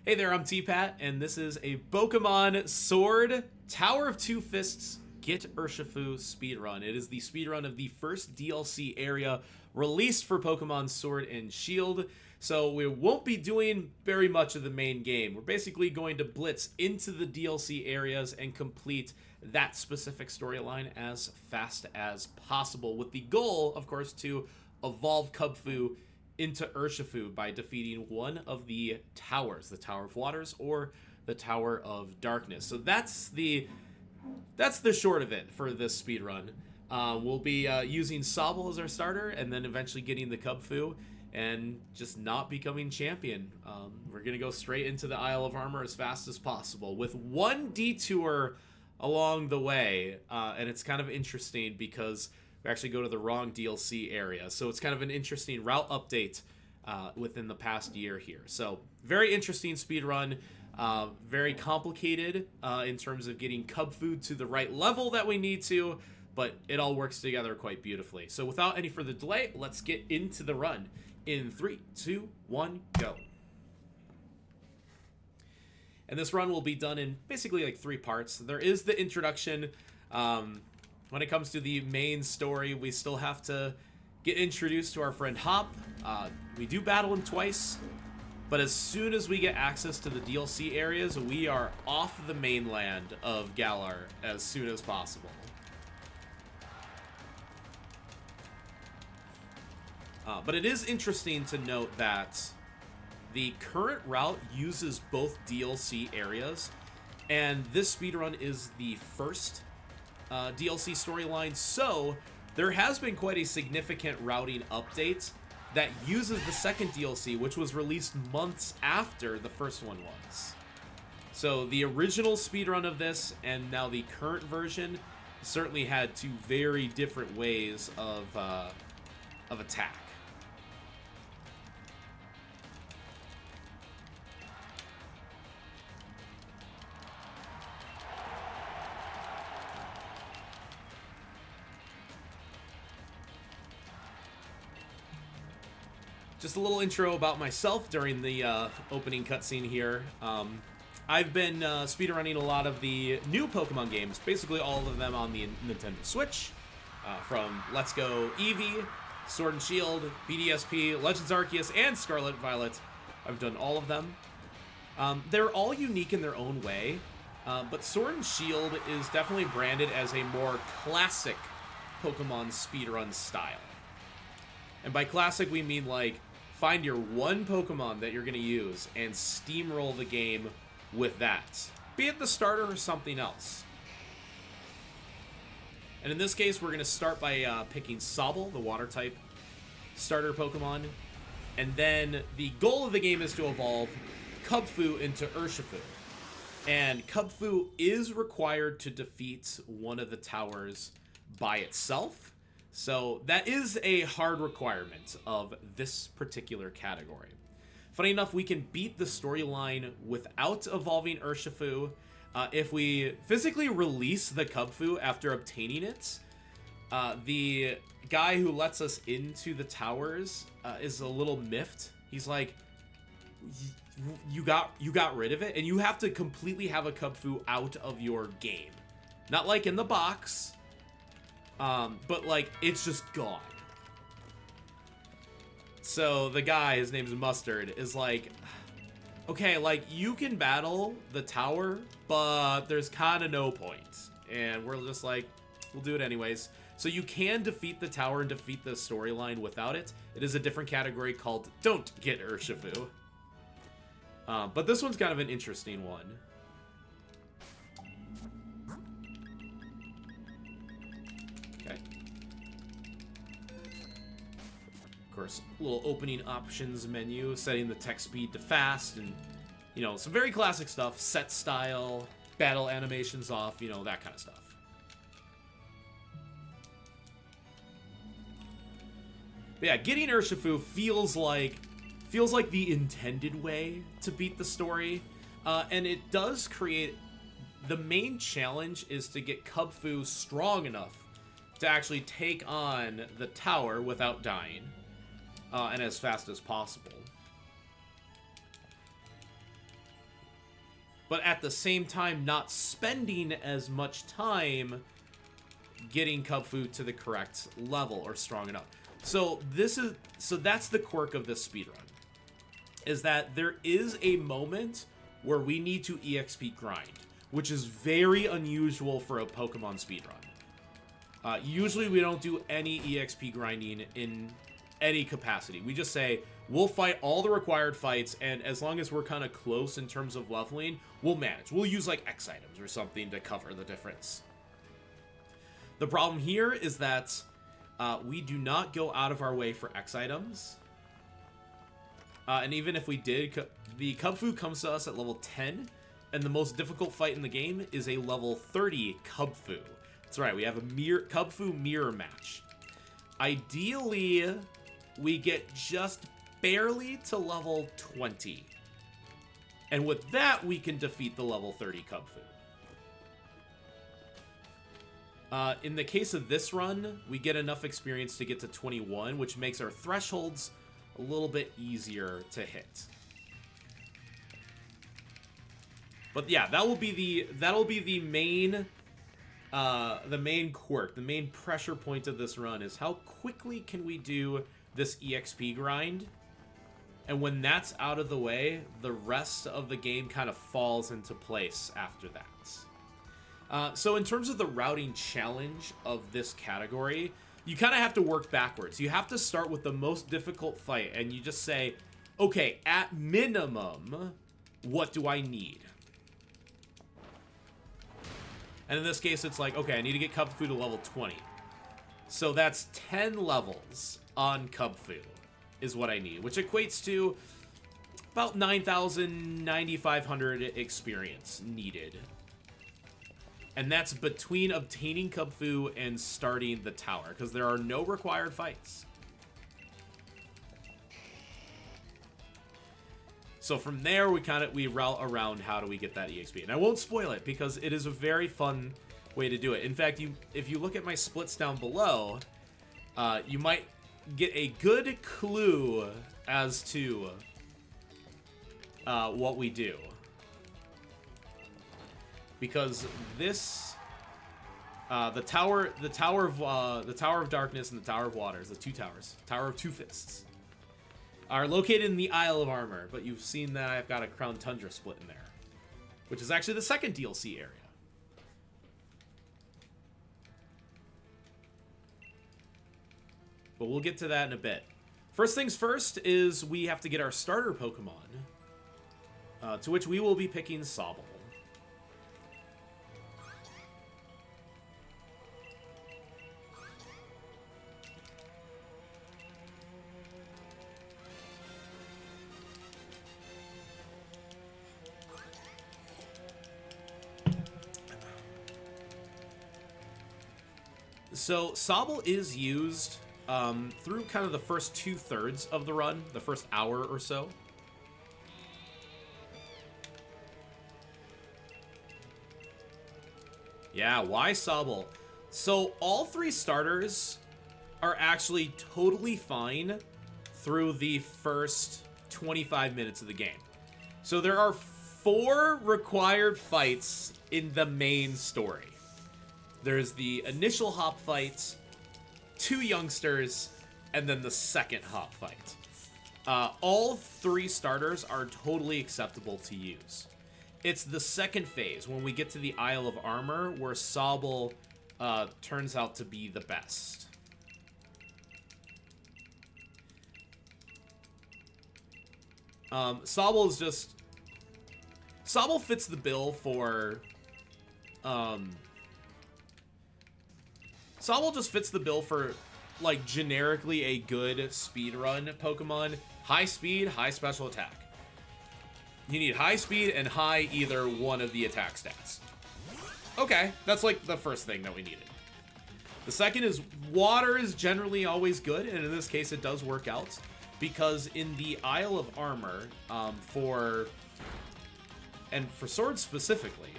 Hey there, I'm T-Pat, and this is a Pokemon Sword Tower of Two Fists Get Urshifu speedrun. It is the speedrun of the first DLC area released for Pokemon Sword and Shield, so we won't be doing very much of the main game. We're basically going to blitz into the DLC areas and complete that specific storyline as fast as possible, with the goal, of course, to evolve Kubfu into Urshifu by defeating one of the towers, the Tower of Waters or the Tower of Darkness. So that's the short of it for this speedrun. We'll be using Sobble as our starter and then eventually getting the Kubfu and just not becoming champion. We're going to go straight into the Isle of Armor as fast as possible with one detour along the way. And it's kind of interesting because we actually go to the wrong DLC area. So it's kind of an interesting route update within the past year here. So very interesting speedrun. Very complicated in terms of getting Kubfu to the right level that we need to, but it all works together quite beautifully. So without any further delay, let's get into the run in 3, 2, 1, go. And this run will be done in basically like 3 parts. There is the introduction. When it comes to the main story, we still have to get introduced to our friend Hop. We do battle him twice, but as soon as we get access to the DLC areas, we are off the mainland of Galar as soon as possible. But it is interesting to note that the current route uses both DLC areas, and this speedrun is the first DLC storyline, so there has been quite a significant routing update that uses the second DLC, which was released months after the first one was. So the original speedrun of this and now the current version certainly had 2 very different ways of attack. Just a little intro about myself during the opening cutscene here. I've been speedrunning a lot of the new Pokemon games, basically all of them on the Nintendo Switch, from Let's Go Eevee, Sword and Shield, BDSP, Legends Arceus, and Scarlet Violet. I've done all of them. They're all unique in their own way, but Sword and Shield is definitely branded as a more classic Pokemon speedrun style. And by classic, we mean like find your one Pokemon that you're going to use and steamroll the game with that, be it the starter or something else. And in this case, we're going to start by picking Sobble, the water type starter Pokemon, and then the goal of the game is to evolve Kubfu into Urshifu. And Kubfu is required to defeat one of the towers by itself. So that is a hard requirement of this particular category. Funny enough, we can beat the storyline without evolving Urshifu. If we physically release the Kubfu after obtaining it, the guy who lets us into the towers is a little miffed. He's like, you got rid of it, and you have to completely have a Kubfu out of your game. Not like in the box, but like it's just gone. So the guy, his name's Mustard, is like, okay, like you can battle the tower, but there's kind of no point. And we're just like, we'll do it anyways. So you can defeat the tower and defeat the storyline without it. It is a different category called Don't Get Urshifu. But this one's kind of an interesting one. Okay. Of course, little opening options menu, setting the text speed to fast, and, you know, some very classic stuff. Set style, battle animations off, you know, that kind of stuff. But yeah, getting Urshifu feels like the intended way to beat the story, and it does create... The main challenge is to get Kubfu strong enough to actually take on the tower without dying, and as fast as possible. but at the same time not spending as much time getting Kubfu to the correct level or strong enough. So that's the quirk of this speedrun, is that there is a moment where we need to EXP grind, which is very unusual for a Pokemon speedrun. Usually we don't do any EXP grinding in any capacity. We just say, we'll fight all the required fights, and as long as we're kind of close in terms of leveling, we'll manage. We'll use like X items or something to cover the difference. The problem here is that we do not go out of our way for X items. And even if we did, the Kubfu comes to us at level 10, and the most difficult fight in the game is a level 30 Kubfu. That's right, we have a Kubfu mirror match. Ideally, we get just barely to level 20. And with that, we can defeat the level 30 Kubfu. In the case of this run, we get enough experience to get to 21, which makes our thresholds a little bit easier to hit. But yeah, that'll be the main quirk, the main pressure point of this run, is how quickly can we do this EXP grind. And when that's out of the way, the rest of the game kind of falls into place after that. So in terms of the routing challenge of this category, you kind of have to work backwards. You have to start with the most difficult fight, and you just say, okay, at minimum, what do I need? And in this case, it's like, okay, I need to get Kubfu to level 20. So that's 10 levels on Kubfu is what I need, which equates to about 9,000, 9,500 experience needed. And that's between obtaining Kubfu and starting the tower, because there are no required fights. So from there, we route around how do we get that EXP. And I won't spoil it, because it is a very fun way to do it. In fact, if you look at my splits down below, you might get a good clue as to what we do. Because this, the Tower of Darkness and the Tower of Waters, the two towers, Tower of Two Fists, are located in the Isle of Armor. But you've seen that I've got a Crown Tundra split in there, which is actually the second DLC area. But we'll get to that in a bit. First things first is we have to get our starter Pokemon, to which we will be picking Sobble. So Sobble is used through kind of the first 2/3 of the run, the first hour or so. Yeah, why Sobble? So all three starters are actually totally fine through the first 25 minutes of the game. So there are 4 required fights in the main story. There's the initial hop fight, 2 youngsters, and then the second hop fight. All 3 starters are totally acceptable to use. It's the second phase, when we get to the Isle of Armor, where Sobble turns out to be the best. Sobble is just... Sobble fits the bill for... Sobble just fits the bill for, like, generically a good speedrun Pokemon. High speed, high special attack. You need high speed and high either one of the attack stats. Okay, that's like the first thing that we needed. The second is water is generally always good, and in this case it does work out, because in the Isle of Armor, for Sword specifically,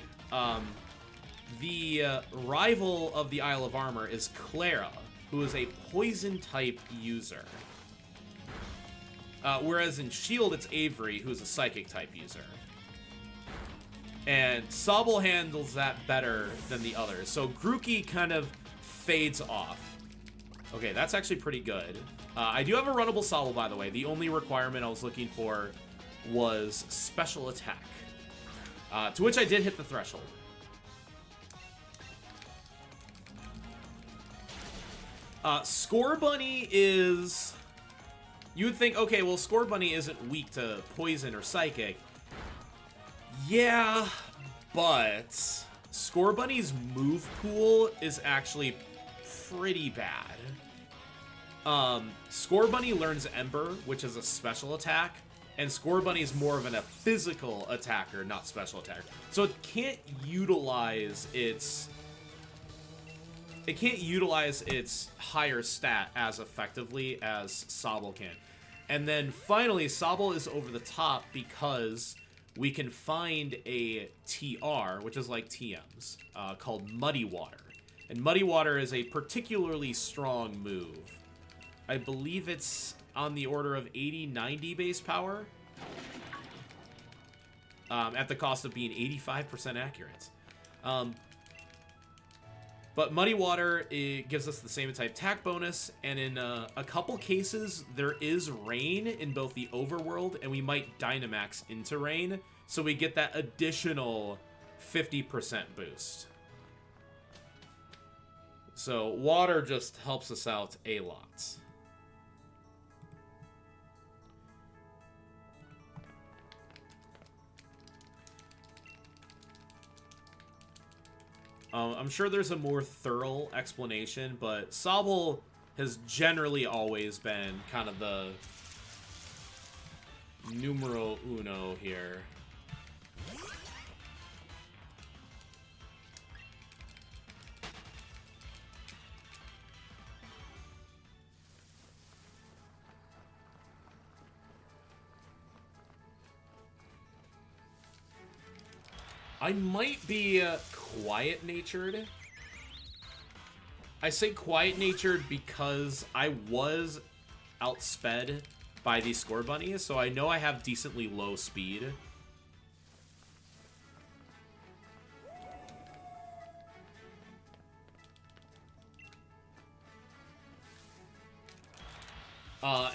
the rival of the Isle of Armor is Clara, who is a poison type user. Whereas in Shield, it's Avery, who's a psychic type user. And Sobble handles that better than the others. So Grookey kind of fades off. Okay, that's actually pretty good. I do have a runnable Sobble, by the way. The only requirement I was looking for was special attack. To which I did hit the threshold. Score Bunny is... You would think, okay, well, Score Bunny isn't weak to poison or psychic. Yeah, but Score Bunny's move pool is actually pretty bad. Score Bunny learns Ember, which is a special attack, and Score Bunny is more of a physical attacker, not special attacker. So it can't utilize its higher stat as effectively as Sobble can. And then finally, Sobble is over the top because we can find a TR, which is like TMs, called Muddy Water. And Muddy Water is a particularly strong move. I believe it's on the order of 80-90 base power. At the cost of being 85% accurate. But Muddy Water, it gives us the same type attack bonus, and in a couple cases, there is rain in both the overworld, and we might Dynamax into rain, so we get that additional 50% boost. So water just helps us out a lot. I'm sure there's a more thorough explanation, but Sobble has generally always been kind of the numero uno here. I might be quiet-natured. I say quiet-natured because I was outsped by these Score Bunnies, so I know I have decently low speed.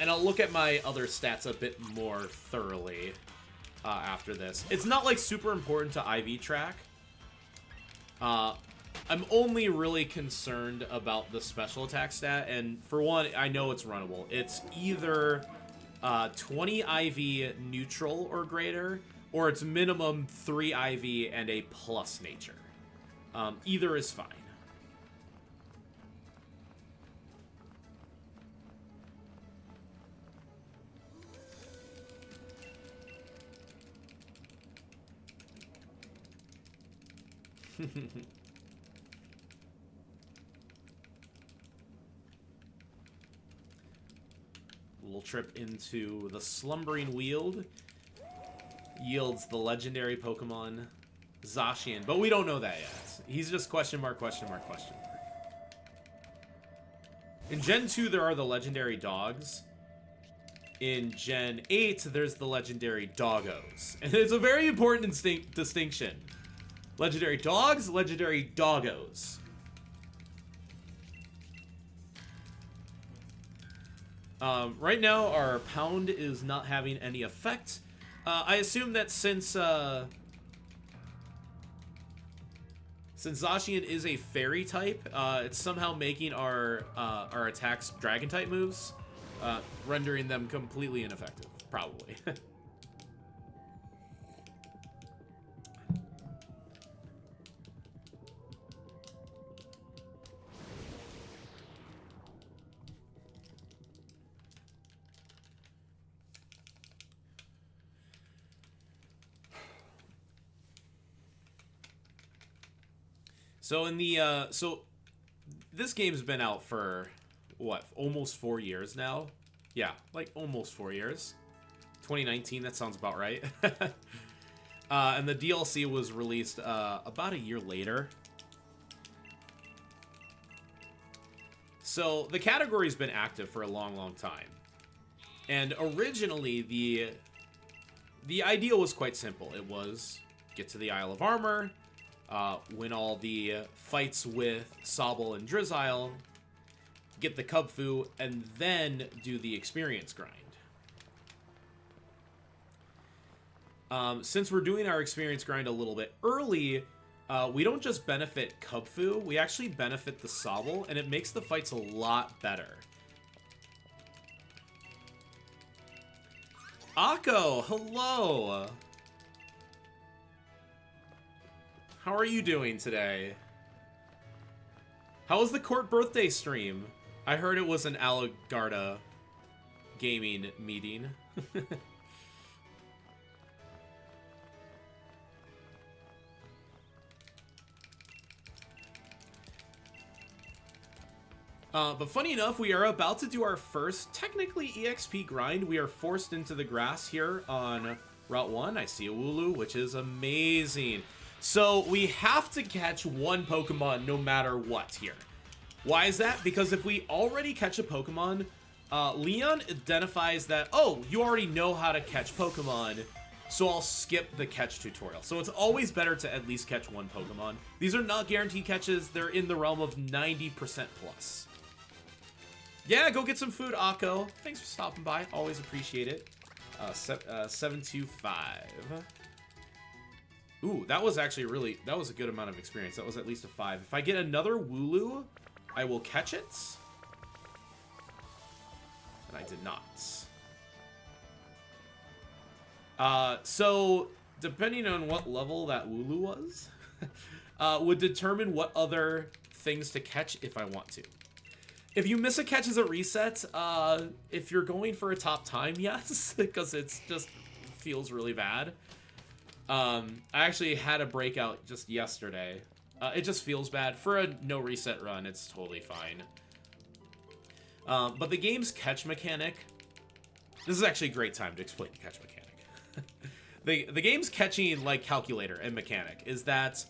And I'll look at my other stats a bit more thoroughly after this. It's not like super important to IV track. I'm only really concerned about the special attack stat, and for one, I know it's runnable. It's either 20 IV neutral or greater, or it's minimum 3 IV and a plus nature. Either is fine. Little trip into the Slumbering Weald yields the legendary Pokemon Zacian, but we don't know that yet. He's just question mark, question mark, question mark. In Gen 2, there are the legendary dogs. In Gen 8, there's the legendary doggos. And it's a very important distinction. Legendary dogs, legendary doggos. Right now, our pound is not having any effect. I assume that since Zacian is a fairy type, it's somehow making our attacks dragon type moves, rendering them completely ineffective, probably. So in the so this game's been out for what, almost 4 years now? Yeah, like almost 4 years. 2019, that sounds about right. And the DLC was released about a year later. So the category's been active for a long, long time. And originally the idea was quite simple. It was get to the Isle of Armor, win all the fights with Sobble and Drizzile, get the Kubfu, and then do the experience grind. Since we're doing our experience grind a little bit early, we don't just benefit Kubfu, we actually benefit the Sobble, and it makes the fights a lot better. Akko, hello! How are you doing today? How was the court birthday stream? I heard it was an Alagarda gaming meeting. But funny enough, we are about to do our first, technically, EXP grind. We are forced into the grass here on Route 1. I see a Wooloo, which is amazing. So we have to catch one Pokemon no matter what here. Why is that? Because if we already catch a Pokemon, Leon identifies that, oh, you already know how to catch Pokemon, so I'll skip the catch tutorial. So it's always better to at least catch one Pokemon. These are not guaranteed catches. They're in the realm of 90% plus. Yeah, go get some food, Akko. Thanks for stopping by. Always appreciate it. 725. Ooh, that was actually that was a good amount of experience. That was at least a 5. If I get another Wooloo, I will catch it. And I did not. So, depending on what level that Wooloo was, would determine what other things to catch if I want to. If you miss a catch as a reset, if you're going for a top time, yes, because it's just feels really bad. I actually had a breakout just yesterday. It just feels bad. For a no reset run, it's totally fine. But the game's catch mechanic, this is actually a great time to explain the catch mechanic. The game's catching like calculator and mechanic is that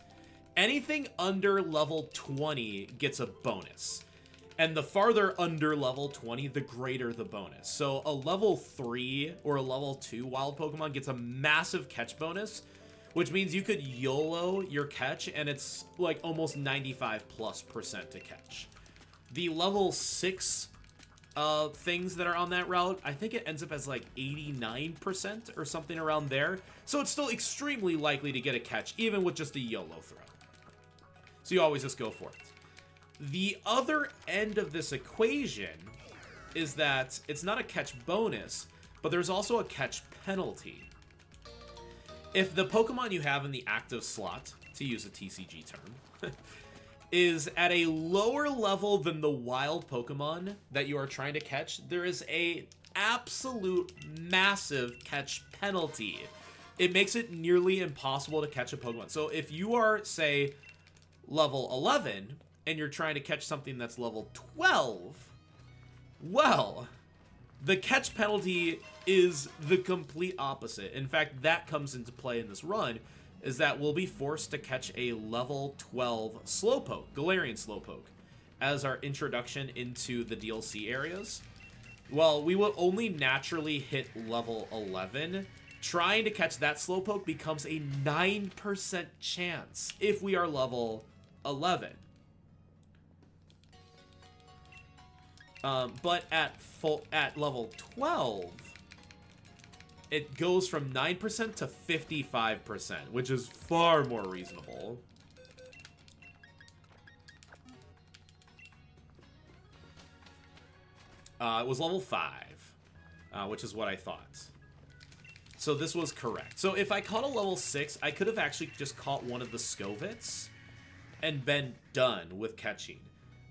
anything under level 20 gets a bonus. And the farther under level 20, the greater the bonus. So a level 3 or a level 2 wild Pokemon gets a massive catch bonus, which means you could YOLO your catch, and it's like almost 95+% to catch. The level 6 things that are on that route, I think it ends up as like 89% or something around there. So it's still extremely likely to get a catch, even with just a YOLO throw. So you always just go for it. The other end of this equation is that it's not a catch bonus, but there's also a catch penalty. If the Pokemon you have in the active slot, to use a TCG term, is at a lower level than the wild Pokemon that you are trying to catch, there is a absolute massive catch penalty. It makes it nearly impossible to catch a Pokemon. So if you are, say, level 11... and you're trying to catch something that's level 12, well, the catch penalty is the complete opposite. In fact, that comes into play in this run, is that we'll be forced to catch a level 12 Slowpoke, Galarian Slowpoke, as our introduction into the DLC areas. Well, we will only naturally hit level 11. Trying to catch that Slowpoke becomes a 9% chance if we are level 11. But at level 12, it goes from 9% to 55%, which is far more reasonable. It was level 5, which is what I thought. So this was correct. So if I caught a level 6, I could have actually just caught one of the Scovits and been done with catching.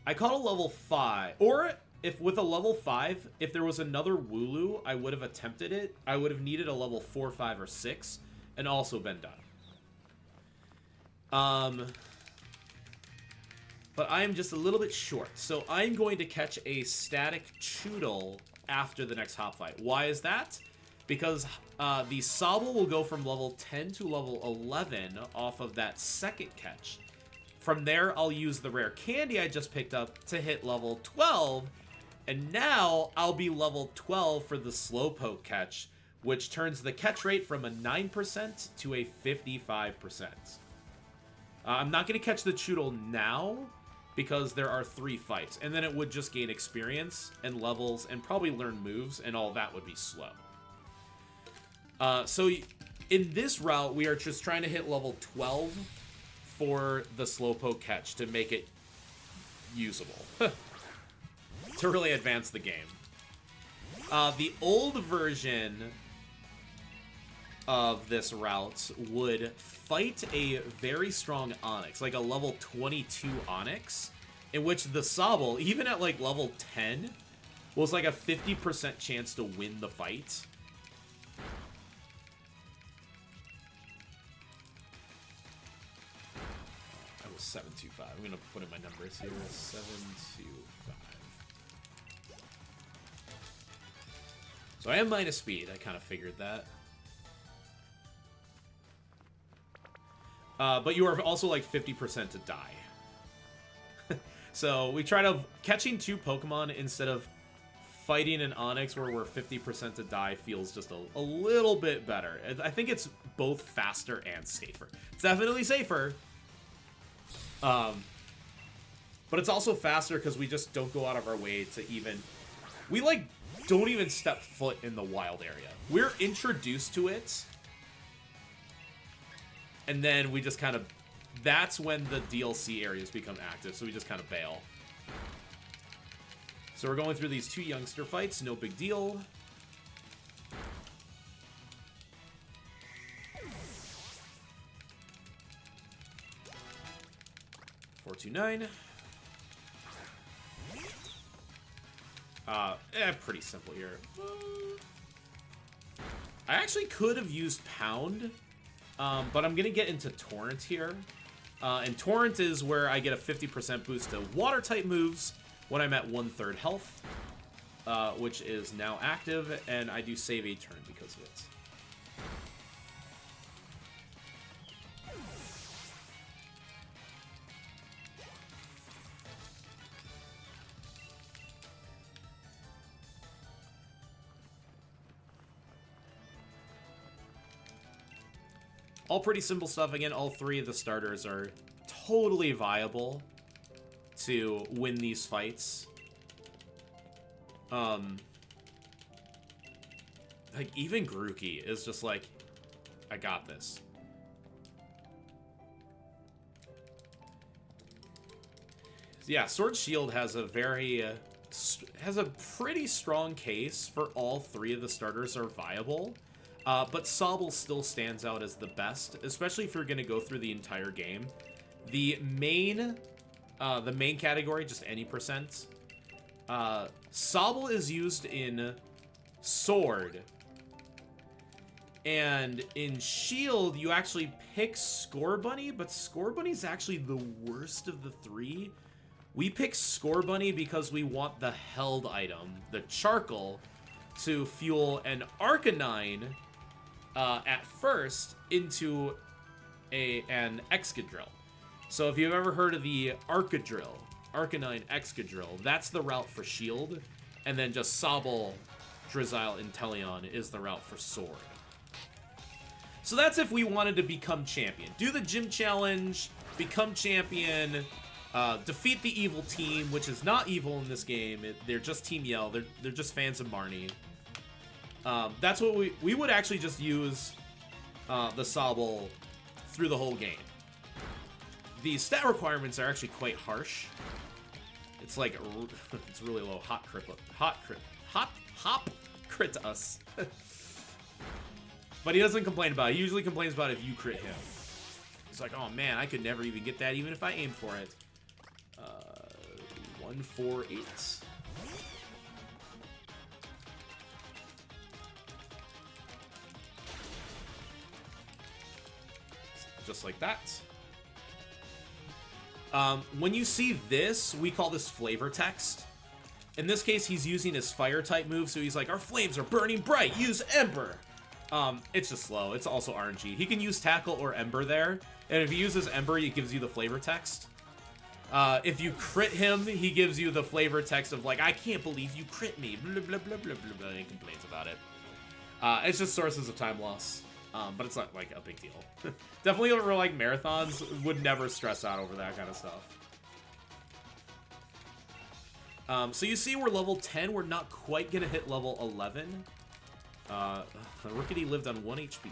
I caught a level 5, or... if with a level 5, if there was another Wooloo, I would have attempted it. I would have needed a level 4, 5, or 6, and also been done. But I am just a little bit short, so I'm going to catch a static Choodle after the next hop fight. Why is that? Because the Sobble will go from level 10 to level 11 off of that second catch. From there, I'll use the rare candy I just picked up to hit level 12, and now I'll be level 12 for the Slowpoke catch, which turns the catch rate from a 9% to a 55%. I'm not going to catch the Choodle now, because there are 3 fights, and then it would just gain experience and levels and probably learn moves, and all that would be slow. So in this route, we are just trying to hit level 12 for the Slowpoke catch to make it usable, to really advance the game. The old version of this route would fight a very strong Onix, like a level 22 Onix, in which the Sobble, even at like level 10, was like a 50% chance to win the fight. I was 725. I'm gonna put in my numbers here. 725. So I am minus speed. I kind of figured that. But you are also like 50% to die. So we try to catching 2 Pokemon instead of fighting an Onix where we're 50% to die feels just a little bit better. I think it's both faster and safer. It's definitely safer. But it's also faster because we just don't go out of our way to even... We like don't even step foot in the wild area. We're introduced to it. And then we just kind of... That's when the DLC areas become active, so we just kind of bail. So we're going through these 2 youngster fights, no big deal. $429. Pretty simple here. I actually could have used Pound, but I'm going to get into Torrent here. And Torrent is where I get a 50% boost to Water-type moves when I'm at 1/3 health, which is now active, and I do save a turn because of it. All pretty simple stuff. Again, all 3 of the starters are totally viable to win these fights. Like, even Grookey is just like, I got this. Yeah, Sword Shield has a very... has a pretty strong case for all 3 of the starters are viable. But Sobble still stands out as the best, especially if you're going to go through the entire game. The main category, just any percent, Sobble is used in Sword. And in Shield, you actually pick Scorbunny, but Scorbunny's actually the worst of the 3. We pick Scorbunny because we want the held item, the Charcoal, to fuel an Arcanine at first into an Excadrill. So if you've ever heard of the Arcanine Excadrill, that's the route for Shield, and then just Sobble, Drizzile, and Inteleon is the route for Sword. So that's if we wanted to become champion. Do the gym challenge, become champion, defeat the evil team, which is not evil in this game. They're just Team Yell. They're just fans of Marnie. That's what we would actually just use the Sobble through the whole game. The stat requirements are actually quite harsh. It's like it's really low. Hop crit us. But he doesn't complain about it. He usually complains about it if you crit him. He's like, oh man, I could never even get that even if I aimed for it. 148. Just like that. When you see this, we call this flavor text. In this case, he's using his fire type move, so he's like, our flames are burning bright, use Ember. It's just slow. It's also RNG. He can use Tackle or Ember there, and if he uses Ember, it gives you the flavor text. If you crit him, he gives you the flavor text of like, I can't believe you crit me, blah, blah, blah, blah, blah, blah, and he complains about it. It's just sources of time loss. But it's not like a big deal. Definitely over like marathons, would never stress out over that kind of stuff. So you see we're level 10, we're not quite gonna hit level 11. Rickety lived on 1 HP.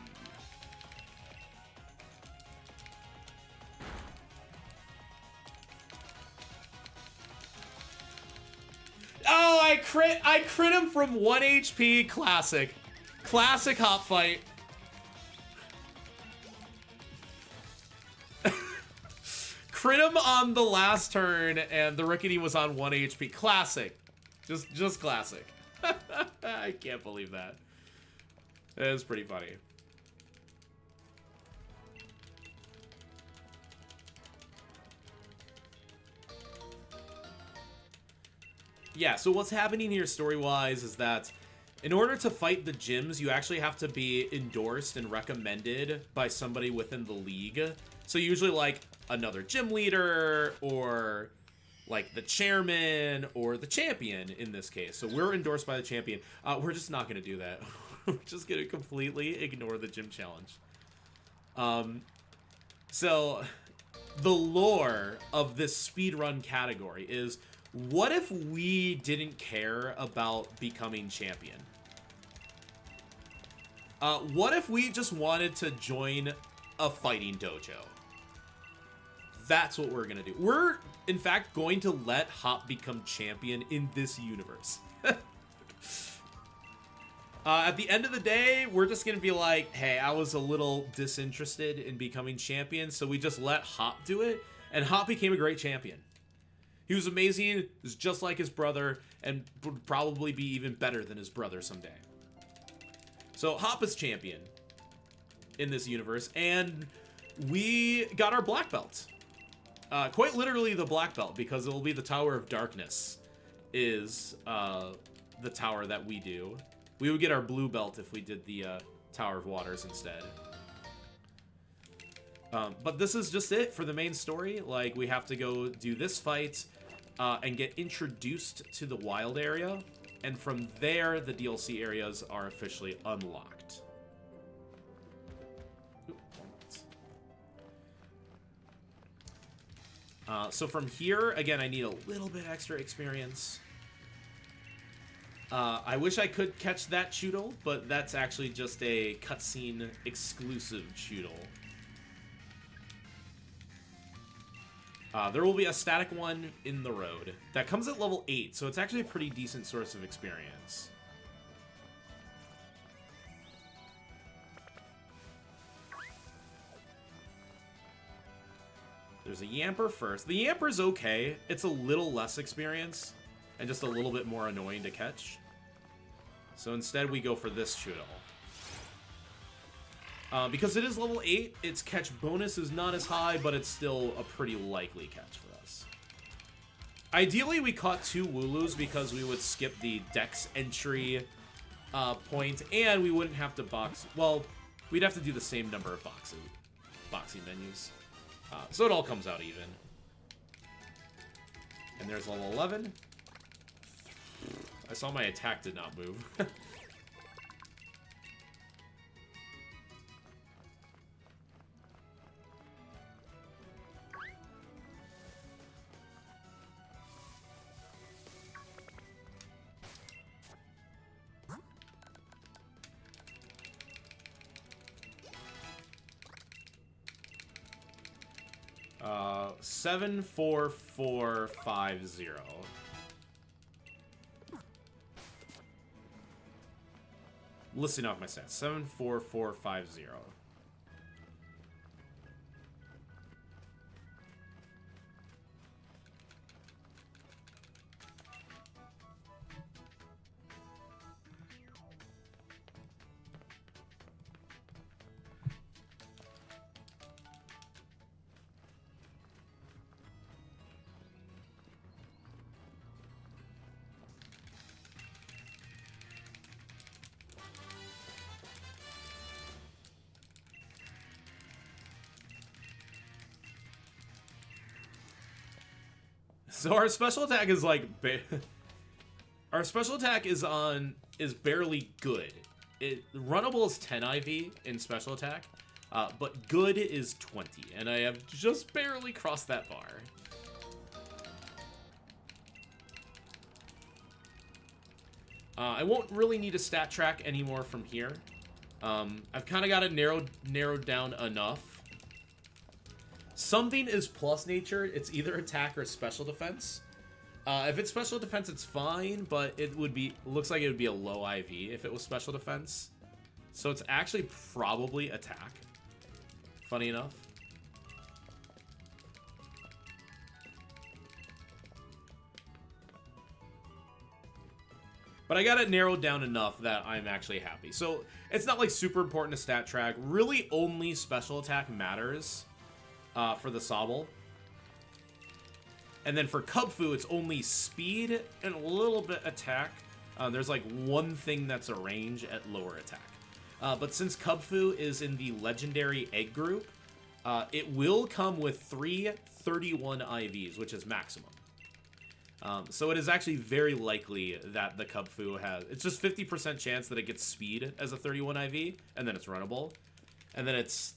Oh, I crit him from 1 HP. Classic. Classic hop fight. Crit him on the last turn, and the Rickety was on 1 HP. Classic. Just classic. I can't believe that. It is pretty funny. Yeah, so what's happening here story-wise is that in order to fight the gyms, you actually have to be endorsed and recommended by somebody within the league. So usually like another gym leader or like the chairman or the champion in this case. So we're endorsed by the champion. We're just not going to do that. We're just going to completely ignore the gym challenge. So the lore of this speedrun category is, what if we didn't care about becoming champion? What if we just wanted to join a fighting dojo? That's what we're gonna do. We're, in fact, going to let Hop become champion in this universe. At the end of the day, we're just gonna be like, hey, I was a little disinterested in becoming champion, so we just let Hop do it, and Hop became a great champion. He was amazing, he was just like his brother, and would probably be even better than his brother someday. So Hop is champion in this universe, and we got our black belt. Quite literally the black belt, because it will be the Tower of Darkness is the tower that we do. We would get our blue belt if we did the Tower of Waters instead. But this is just it for the main story. Like, we have to go do this fight and get introduced to the wild area. And from there, the DLC areas are officially unlocked. So from here, again, I need a little bit extra experience. I wish I could catch that Choodle, but that's actually just a cutscene exclusive Choodle. There will be a static one in the road that comes at level 8, so it's actually a pretty decent source of experience. There's a Yamper first. The Yamper's okay. It's a little less experience and just a little bit more annoying to catch. So instead we go for this Choodle. Because it is level 8, its catch bonus is not as high, but it's still a pretty likely catch for us. Ideally, we caught 2 Wooloos because we would skip the Dex entry point, and we wouldn't have to box... Well, we'd have to do the same number of boxing menus. So it all comes out even. And there's level 11. I saw my attack did not move. 74450. Listing off my stats. 74450. So our special attack is like our special attack is barely good. runnable is 10 IV in special attack, but good is 20, and I have just barely crossed that bar. I won't really need a stat track anymore from here. I've kind of got it narrowed down enough. Something is plus nature. It's either attack or special defense. If it's special defense, it's fine, but it would be, looks like it would be a low IV if it was special defense. So it's actually probably attack. Funny enough. But I got it narrowed down enough that I'm actually happy. So it's not like super important to stat track. Really only special attack matters for the Sobble. And then for Kubfu, it's only speed and a little bit attack. There's like one thing that's a range at lower attack. But since Kubfu is in the legendary egg group, it will come with 3 31 IVs, which is maximum. So it is actually very likely that the Kubfu has... It's just 50% chance that it gets speed as a 31 IV, and then it's runnable. And then it's...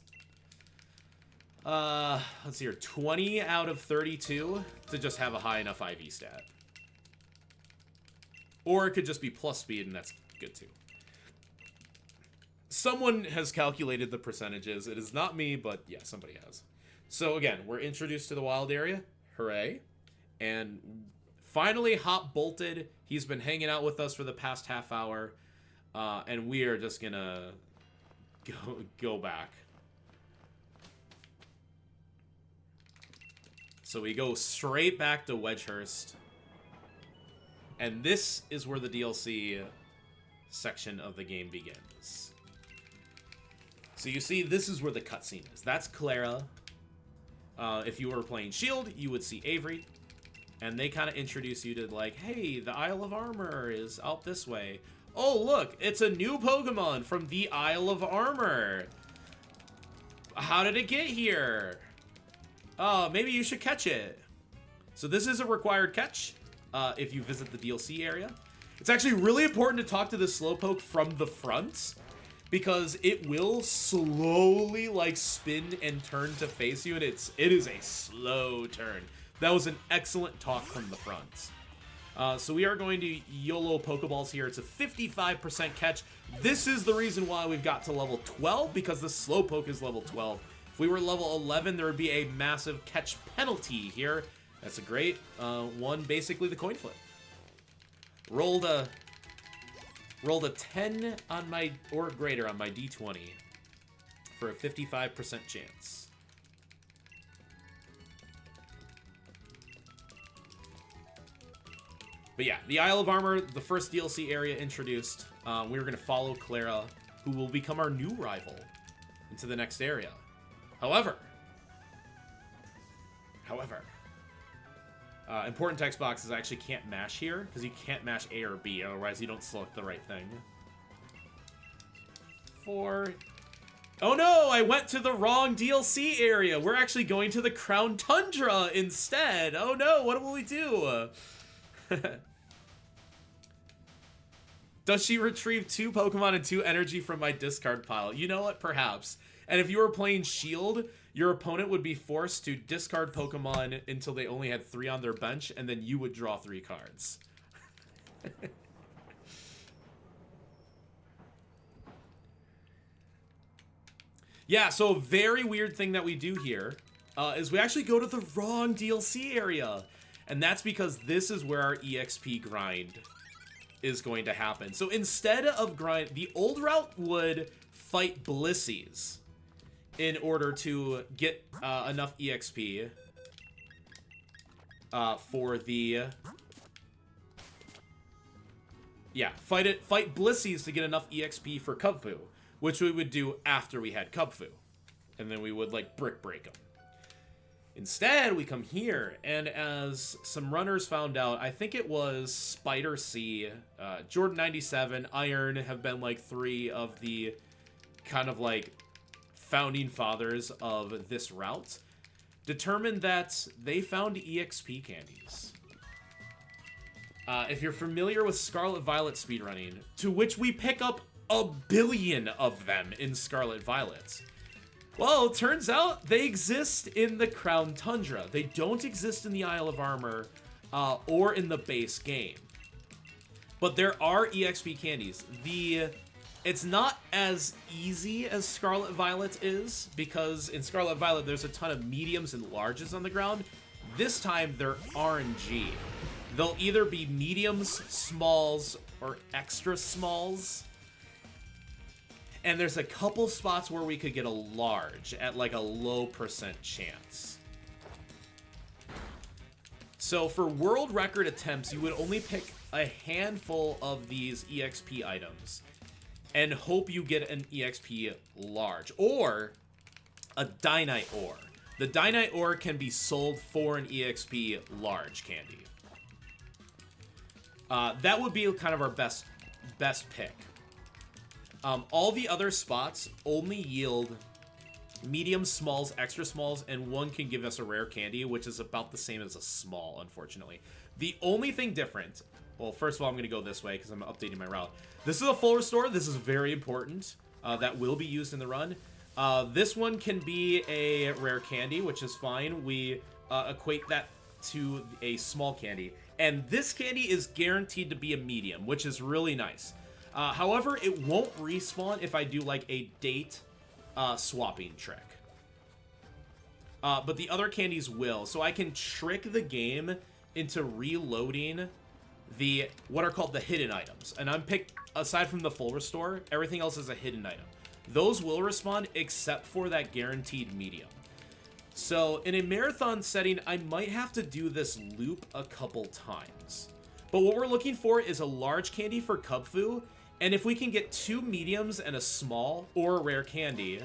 let's see here. 20 out of 32 to just have a high enough IV stat. Or it could just be plus speed, and that's good too. Someone has calculated the percentages. It is not me, but yeah, somebody has. So again, we're introduced to the wild area. Hooray. And... finally, Hop bolted. He's been hanging out with us for the past half hour. And we are just gonna go back. So we go straight back to Wedgehurst. And this is where the DLC section of the game begins. So you see, this is where the cutscene is. That's Clara. If you were playing Shield, you would see Avery. And they kind of introduce you to, like, hey, the Isle of Armor is out this way. Oh, look, it's a new Pokemon from the Isle of Armor. How did it get here? Oh, maybe you should catch it. So this is a required catch if you visit the DLC area. It's actually really important to talk to the Slowpoke from the front, because it will slowly, like, spin and turn to face you, and it is a slow turn. That was an excellent talk from the front. So we are going to YOLO Pokeballs here. It's a 55% catch. This is the reason why we've got to level 12, because the Slowpoke is level 12. If we were level 11, there would be a massive catch penalty here. That's a great one, basically the coin flip. Rolled a 10 on my, or greater on my D20 for a 55% chance. But yeah, the Isle of Armor, the first DLC area introduced. We're going to follow Clara, who will become our new rival, into the next area. However, important text boxes I actually can't mash here, because you can't mash A or B, otherwise you don't select the right thing. Oh no, I went to the wrong DLC area. We're actually going to the Crown Tundra instead. Oh no, what will we do? Does she retrieve 2 Pokemon and 2 energy from my discard pile? You know what? Perhaps. And if you were playing Shield, your opponent would be forced to discard Pokemon until they only had 3 on their bench, and then you would draw 3 cards. Yeah, so a very weird thing that we do here is we actually go to the wrong DLC area. And that's because this is where our EXP grind is going to happen. So instead of grind, the old route would fight Blisseys in order to get enough EXP for the... Yeah, fight Blisseys to get enough EXP for Kubfu, which we would do after we had Kubfu. And then we would, like, brick break them. Instead, we come here, and as some runners found out, I think it was Spider C, Jordan 97, Iron have been like 3 of the kind of like founding fathers of this route, determined that they found EXP Candies. If you're familiar with Scarlet Violet speedrunning, to which we pick up a billion of them in Scarlet Violet. Well, it turns out they exist in the Crown Tundra. They don't exist in the Isle of Armor or in the base game. But there are EXP candies. It's not as easy as Scarlet Violet is, because in Scarlet Violet there's a ton of mediums and larges on the ground. This time they're RNG. They'll either be mediums, smalls, or extra smalls. And there's a couple spots where we could get a large at like a low % chance. So for world record attempts, you would only pick a handful of these EXP items and hope you get an EXP large or a Dynite ore. The Dynite ore can be sold for an EXP large candy. That would be kind of our best pick. All the other spots only yield mediums, smalls, extra smalls, and one can give us a rare candy, which is about the same as a small, unfortunately. The only thing different, well, first of all, I'm going to go this way because I'm updating my route. This is a full restore. This is very important. That will be used in the run. This one can be a rare candy, which is fine. We equate that to a small candy. And this candy is guaranteed to be a medium, which is really nice. However, it won't respawn if I do like a date swapping trick. But the other candies will. So I can trick the game into reloading what are called the hidden items. And I'm aside from the full restore, everything else is a hidden item. Those will respawn except for that guaranteed medium. So in a marathon setting, I might have to do this loop a couple times. But what we're looking for is a large candy for Kubfu. And if we can get 2 mediums and a small or a rare candy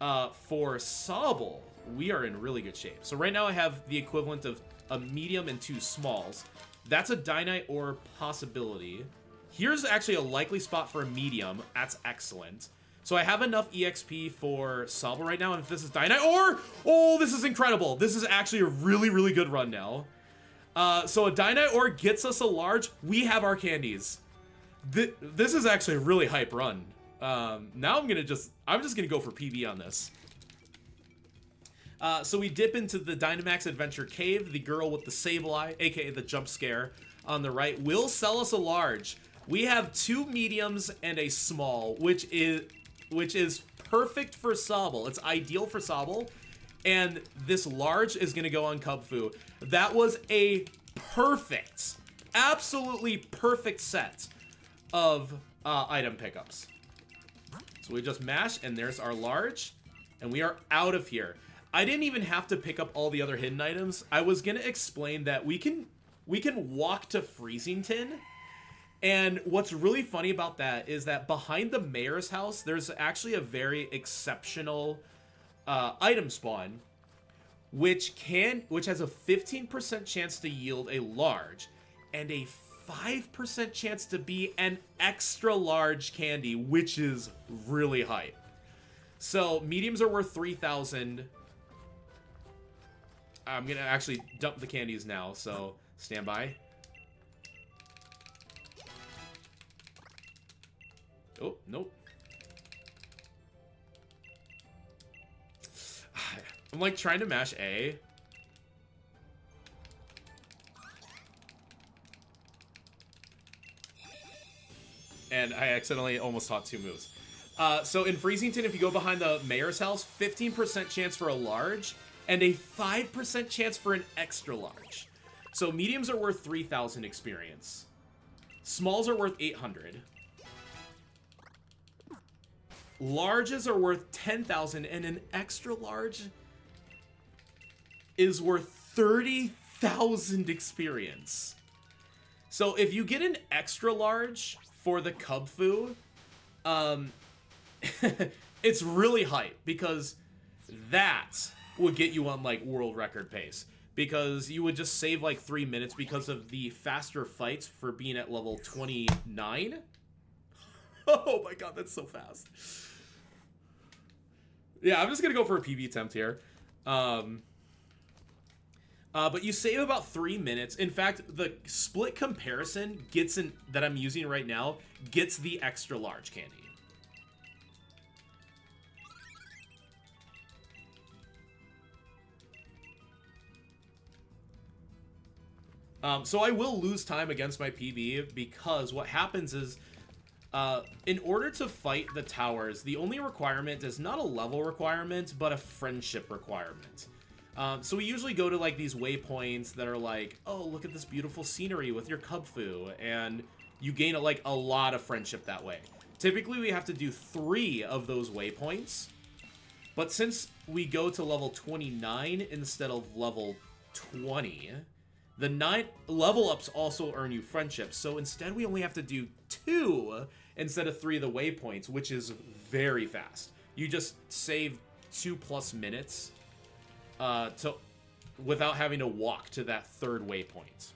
for Sobble, we are in really good shape. So right now I have the equivalent of a medium and 2 smalls. That's a Dynite ore possibility. Here's actually a likely spot for a medium. That's excellent. So I have enough EXP for Sobble right now, and if this is Dynite ore, oh, this is incredible. This is actually a really, really good run now. So a Dynite ore gets us a large. We have our candies. This is actually a really hype run. Now I'm just gonna go for PB on this. So we dip into the Dynamax Adventure Cave. The girl with the sable eye, aka the jump scare, on the right will sell us a large. We have 2 mediums and a small, which is perfect for Sobble. It's ideal for Sobble, and this large is gonna go on Kubfu. That was a perfect, absolutely perfect set of item pickups. So we just mash, and there's our large, and we are out of here. I didn't even have to pick up all the other hidden items. I was gonna explain that we can walk to Freezington, and what's really funny about that is that behind the mayor's house, there's actually a very exceptional item spawn, which has a 15% chance to yield a large and a 5% chance to be an extra large candy, which is really hype. So mediums are worth 3,000. I'm gonna actually dump the candies now, so stand by. Oh, nope. I'm like trying to mash A. And I accidentally almost taught 2 moves. So in Freezington, if you go behind the mayor's house, 15% chance for a large and a 5% chance for an extra large. So mediums are worth 3,000 experience. Smalls are worth 800. Larges are worth 10,000, and an extra large is worth 30,000 experience. So if you get an extra large for the Kubfu, it's really hype, because that would get you on like world record pace, because you would just save like 3 minutes because of the faster fights for being at level 29. Oh my god, that's so fast. Yeah, I'm just gonna go for a PB attempt here. But you save about 3 minutes. In fact, the split comparison that I'm using right now gets the extra large candy. So I will lose time against my PB because what happens is, in order to fight the towers, the only requirement is not a level requirement, but a friendship requirement. So we usually go to like these waypoints that are like, oh, look at this beautiful scenery with your Kubfu, and you gain like a lot of friendship that way. Typically we have to do 3 of those waypoints, but since we go to level 29 instead of level 20, the 9 level ups also earn you friendship. So instead we only have to do 2 instead of 3 of the waypoints, which is very fast. You just save 2+ minutes without having to walk to that 3rd waypoint.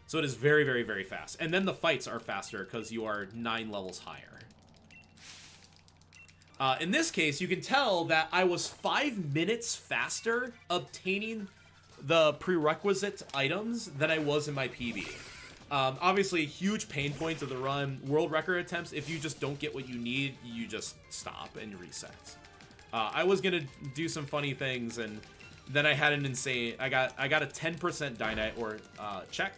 So it is very, very, very fast. And then the fights are faster because you are 9 levels higher. In this case, you can tell that I was 5 minutes faster obtaining the prerequisite items than I was in my PB. Obviously, huge pain points of the run. World record attempts, if you just don't get what you need, you just stop and reset. I was gonna do some funny things, and then I had an insane. I got a 10% Dynite or check.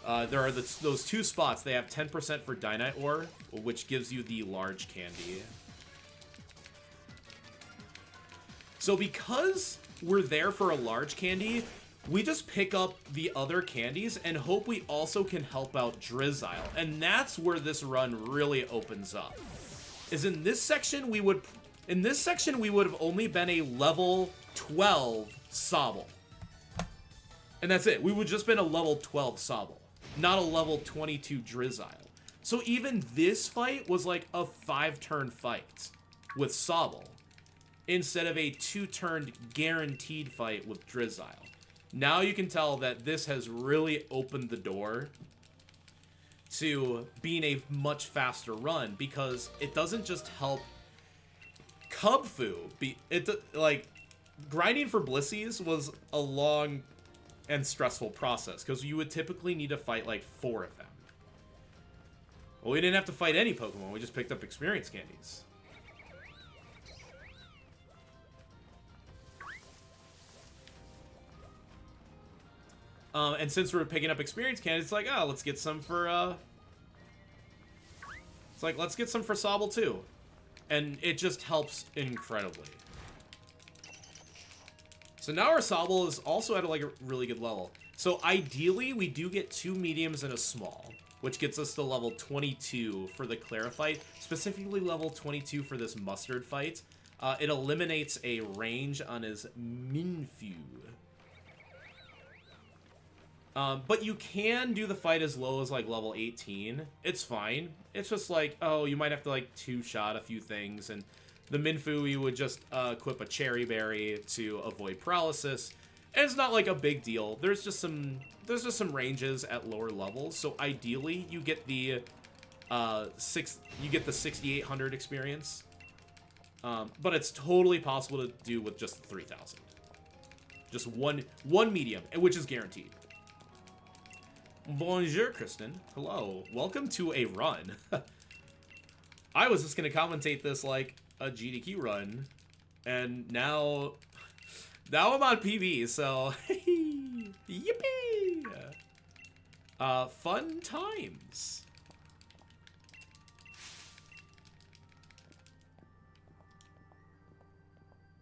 There are those 2 spots. They have 10% for Dynite ore, which gives you the large candy. So because we're there for a large candy, we just pick up the other candies and hope we also can help out Drizzile. And that's where this run really opens up. Is in this section we would have only been a level 12 Sobble. And that's it. We would just been a level 12 Sobble, not a level 22 Drizzile. So even this fight was like a 5-turn fight with Sobble, instead of a 2-turn guaranteed fight with Drizzile. Now you can tell that this has really opened the door to being a much faster run, because it doesn't just help Kubfu. Like, grinding for Blisseys was a long and stressful process, because you would typically need to fight like 4 of them. Well, we didn't have to fight any Pokemon, we just picked up experience candies. And since we're picking up experience candies, it's like, oh, let's get some for, it's like, let's get some for Sobble too. And it just helps incredibly. So now our Sobble is also at like a really good level. So ideally, we do get 2 mediums and a small, which gets us to level 22 for the Clara fight, specifically level 22 for this Mustard fight. It eliminates a range on his Minfu. But you can do the fight as low as like level 18. It's fine. It's just like, oh, you might have to like 2-shot a few things, and the Minfu you would just equip a Cherry Berry to avoid paralysis. And it's not like a big deal. There's just some ranges at lower levels. So ideally you get the 6,800 experience. But it's totally possible to do with just 3,000. Just one medium, which is guaranteed. Bonjour, Kristen. Hello. Welcome to a run. I was just going to commentate this like a GDQ run, and now I'm on PB, so yippee! Fun times.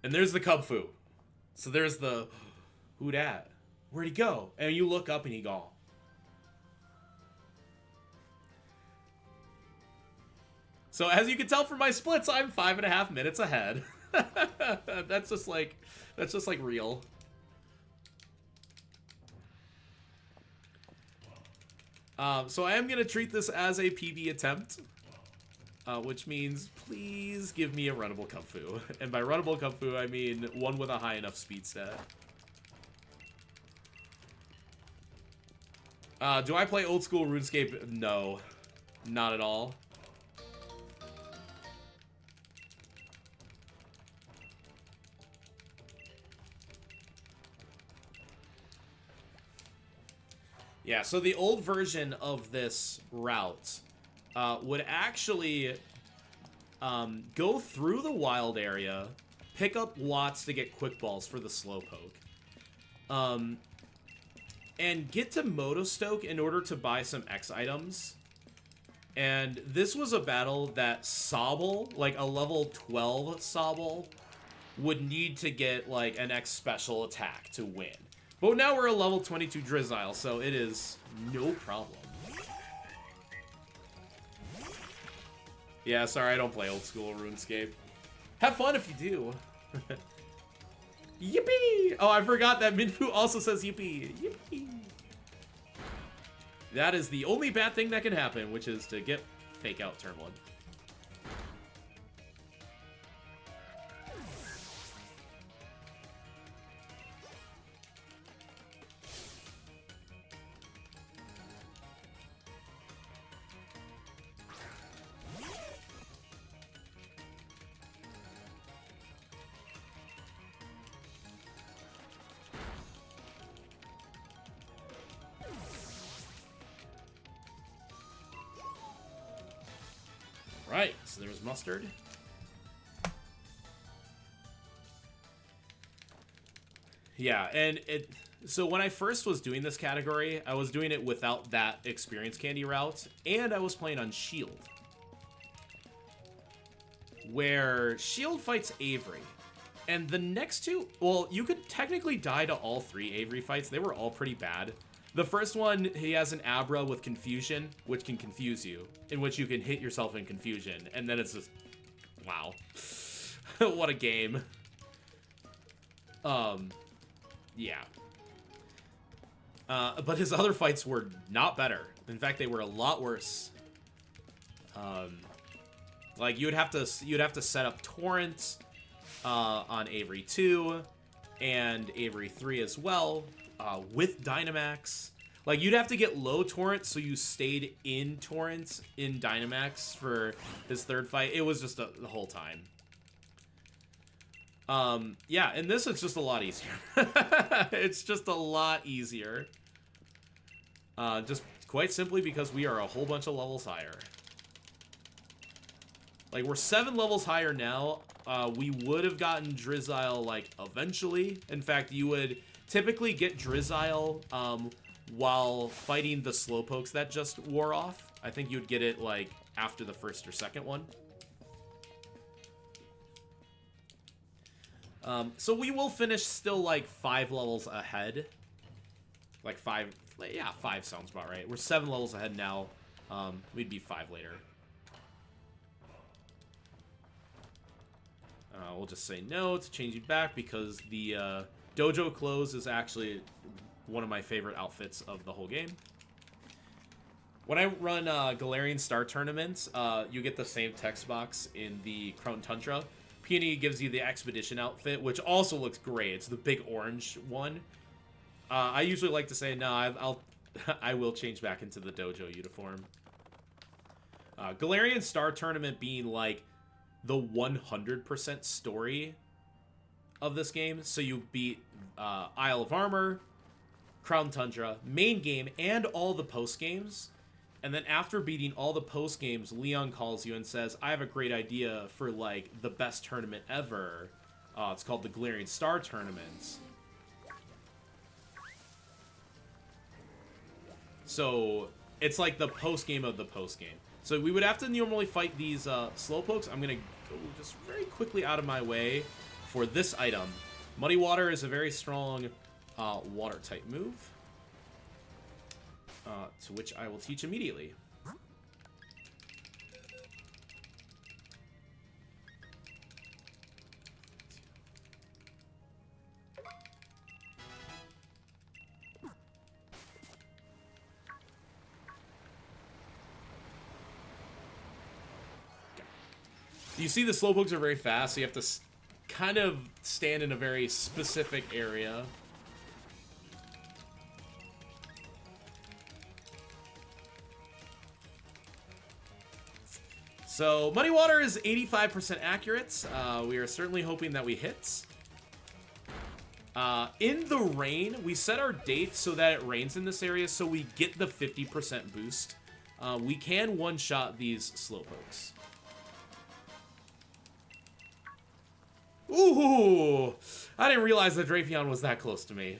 And there's the Kubfu. So there's the, who dat? Where'd he go? And you look up and he gone. So as you can tell from my splits, I'm 5.5 minutes ahead. That's just like real. So I am gonna treat this as a PB attempt, which means please give me a runnable Kubfu. And by runnable Kubfu, I mean one with a high enough speed stat. Do I play old school RuneScape? No, not at all. Yeah, so the old version of this route would actually go through the wild area, pick up Watts to get quick balls for the Slowpoke, and get to Motostoke in order to buy some X items. And this was a battle that Sobble, like a level 12 Sobble, would need to get like an X special attack to win. But now we're a level 22 Drizzile, so it is no problem. Yeah, sorry, I don't play old school RuneScape. Have fun if you do. Yippee! Oh, I forgot that Minfu also says yippee. Yippee! That is the only bad thing that can happen, which is to get fake out turn 1. Right, so there's Mustard. Yeah, and so when I first was doing this category, I was doing it without that experience candy route, and I was playing on Shield, where Shield fights Avery. And the next two, well, you could technically die to all 3 Avery fights. They were all pretty bad. The first one, he has an Abra with Confusion, which can confuse you, in which you can hit yourself in Confusion, and then it's just, wow. What a game. Yeah. But his other fights were not better. In fact, they were a lot worse. Like, you'd have to set up Torrent on Avery 2 and Avery 3 as well. With Dynamax. Like, you'd have to get low Torrent so you stayed in Torrent in Dynamax for his third fight. It was just the whole time. Yeah, and this is just a lot easier. It's just a lot easier. Just quite simply because we are a whole bunch of levels higher. Like, we're 7 levels higher now. We would have gotten Drizzile, like, eventually. In fact, you would typically get Drizzile while fighting the Slowpokes that just wore off. I think you'd get it like after the first or second one. So we will finish still like 5 levels ahead. Like 5, yeah, 5 sounds about right. We're 7 levels ahead now. We'd be 5 later. We'll just say no to change you back because the Dojo clothes is actually one of my favorite outfits of the whole game. When I run Galarian Star tournaments, you get the same text box in the Crown Tundra. Peony gives you the Expedition outfit, which also looks great. It's the big orange one. I usually like to say, no, I will change back into the Dojo uniform. Galarian Star tournament being like the 100% story of this game. So you beat Isle of Armor, Crown Tundra, main game, and all the post games. And then after beating all the post games, Leon calls you and says, I have a great idea for like the best tournament ever. It's called the Galarian Star Tournament. So it's like the post game of the post game. So we would have to normally fight these Slowpokes. I'm going to go just very quickly out of my way for this item. Muddy Water is a very strong water type move, to which I will teach immediately. You see the Slowpokes are very fast, so you have to kind of stand in a very specific area. So, Muddy Water is 85% accurate. We are certainly hoping that we hit. In the rain, we set our date so that it rains in this area so we get the 50% boost. We can one-shot these slowpokes. Ooh! I didn't realize the Drapion was that close to me.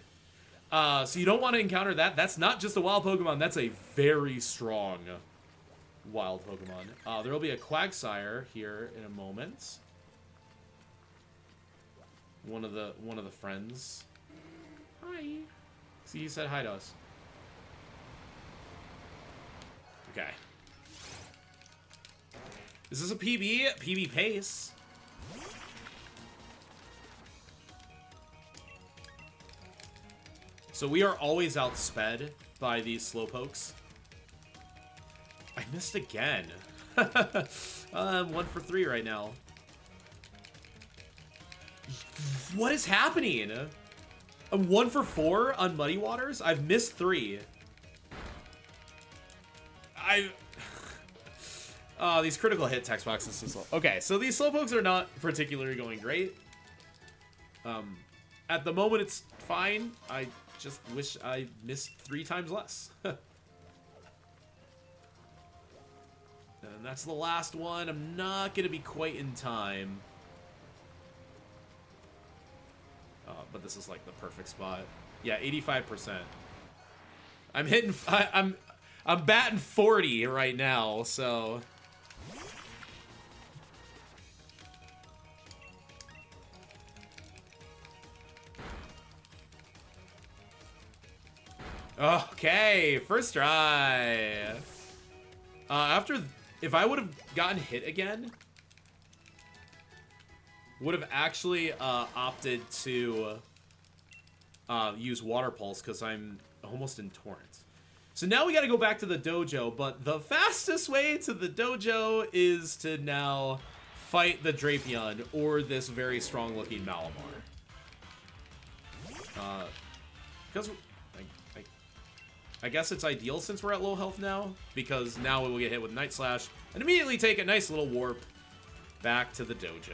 So you don't want to encounter that. That's not just a wild Pokemon. That's a very strong wild Pokemon. There will be a Quagsire here in a moment. One of the friends. Hi. See, he said hi to us. Okay. Is this a PB? PB pace. So we are always outsped by these slowpokes. I missed again. I'm 1 for 3 right now. What is happening? I'm 1 for 4 on Muddy Waters? I've missed 3. Oh, these critical hit text boxes so slow. Okay, so these slowpokes are not particularly going great. At the moment, it's fine. I just wish I missed 3 times less. And that's the last one. I'm not going to be quite in time. But this is like the perfect spot. Yeah, 85%. I'm hitting... I'm batting 40 right now, so... Okay, first try. If I would have gotten hit again, would have actually opted to use Water Pulse because I'm almost in Torrent. So now we got to go back to the dojo, but the fastest way to the dojo is to now fight the Drapion or this very strong-looking Malamar. Because I guess it's ideal since we're at low health now, because now we will get hit with Night Slash and immediately take a nice little warp back to the dojo.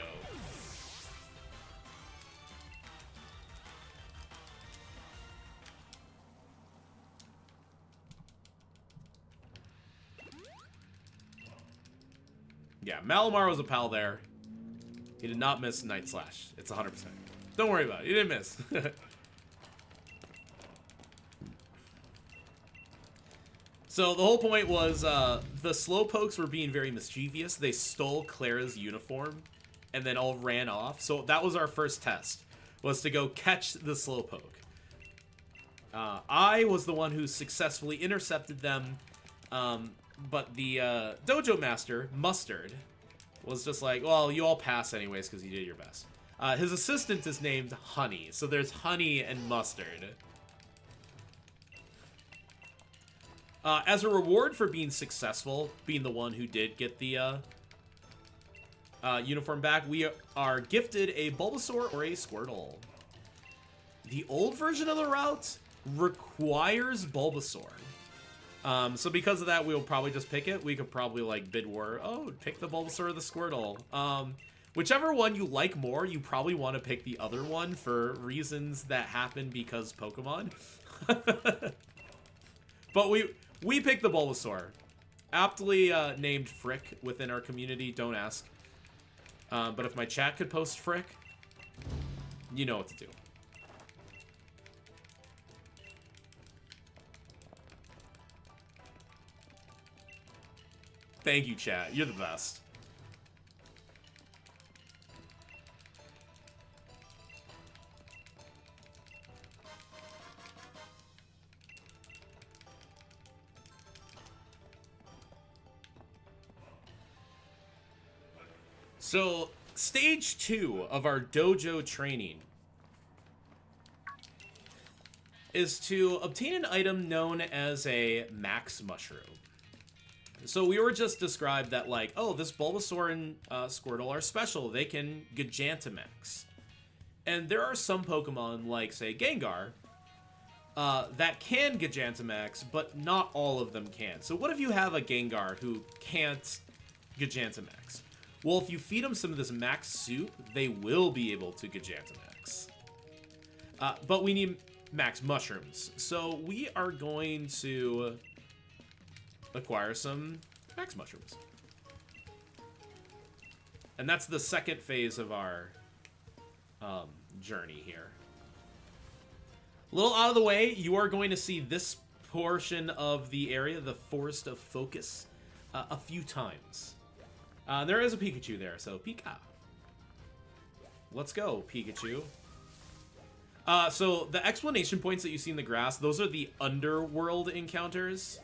Yeah, Malamar was a pal there. He did not miss Night Slash. It's 100%. Don't worry about it. He didn't miss. So the whole point was the Slowpokes were being very mischievous. They stole Clara's uniform and then all ran off. So that was our first test, was to go catch the Slowpoke. I was the one who successfully intercepted them, but the dojo master, Mustard, was just like, well, you all pass anyways because you did your best. His assistant is named Honey, so there's Honey and Mustard. As a reward for being successful, being the one who did get the uniform back, we are gifted a Bulbasaur or a Squirtle. The old version of the route requires Bulbasaur. So because of that, we'll probably just pick it. We could probably, like, bid war. Oh, pick the Bulbasaur or the Squirtle. Whichever one you like more, you probably want to pick the other one for reasons that happen because Pokemon. But we picked the Bulbasaur. Aptly named Frick within our community, don't ask. But if my chat could post Frick, you know what to do. Thank you, chat. You're the best. So, stage 2 of our dojo training is to obtain an item known as a Max Mushroom. So we were just described that, like, oh, this Bulbasaur and Squirtle are special. They can Gigantamax. And there are some Pokemon, like, say, Gengar, that can Gigantamax, but not all of them can. So what if you have a Gengar who can't Gigantamax? Well, if you feed them some of this max soup, they will be able to Gigantamax. But we need max mushrooms. So we are going to acquire some max mushrooms. And that's the second phase of our journey here. A little out of the way, you are going to see this portion of the area, the Forest of Focus, a few times. There is a Pikachu there, so Pika. Let's go, Pikachu. So the explanation points that you see in the grass, those are the underworld encounters.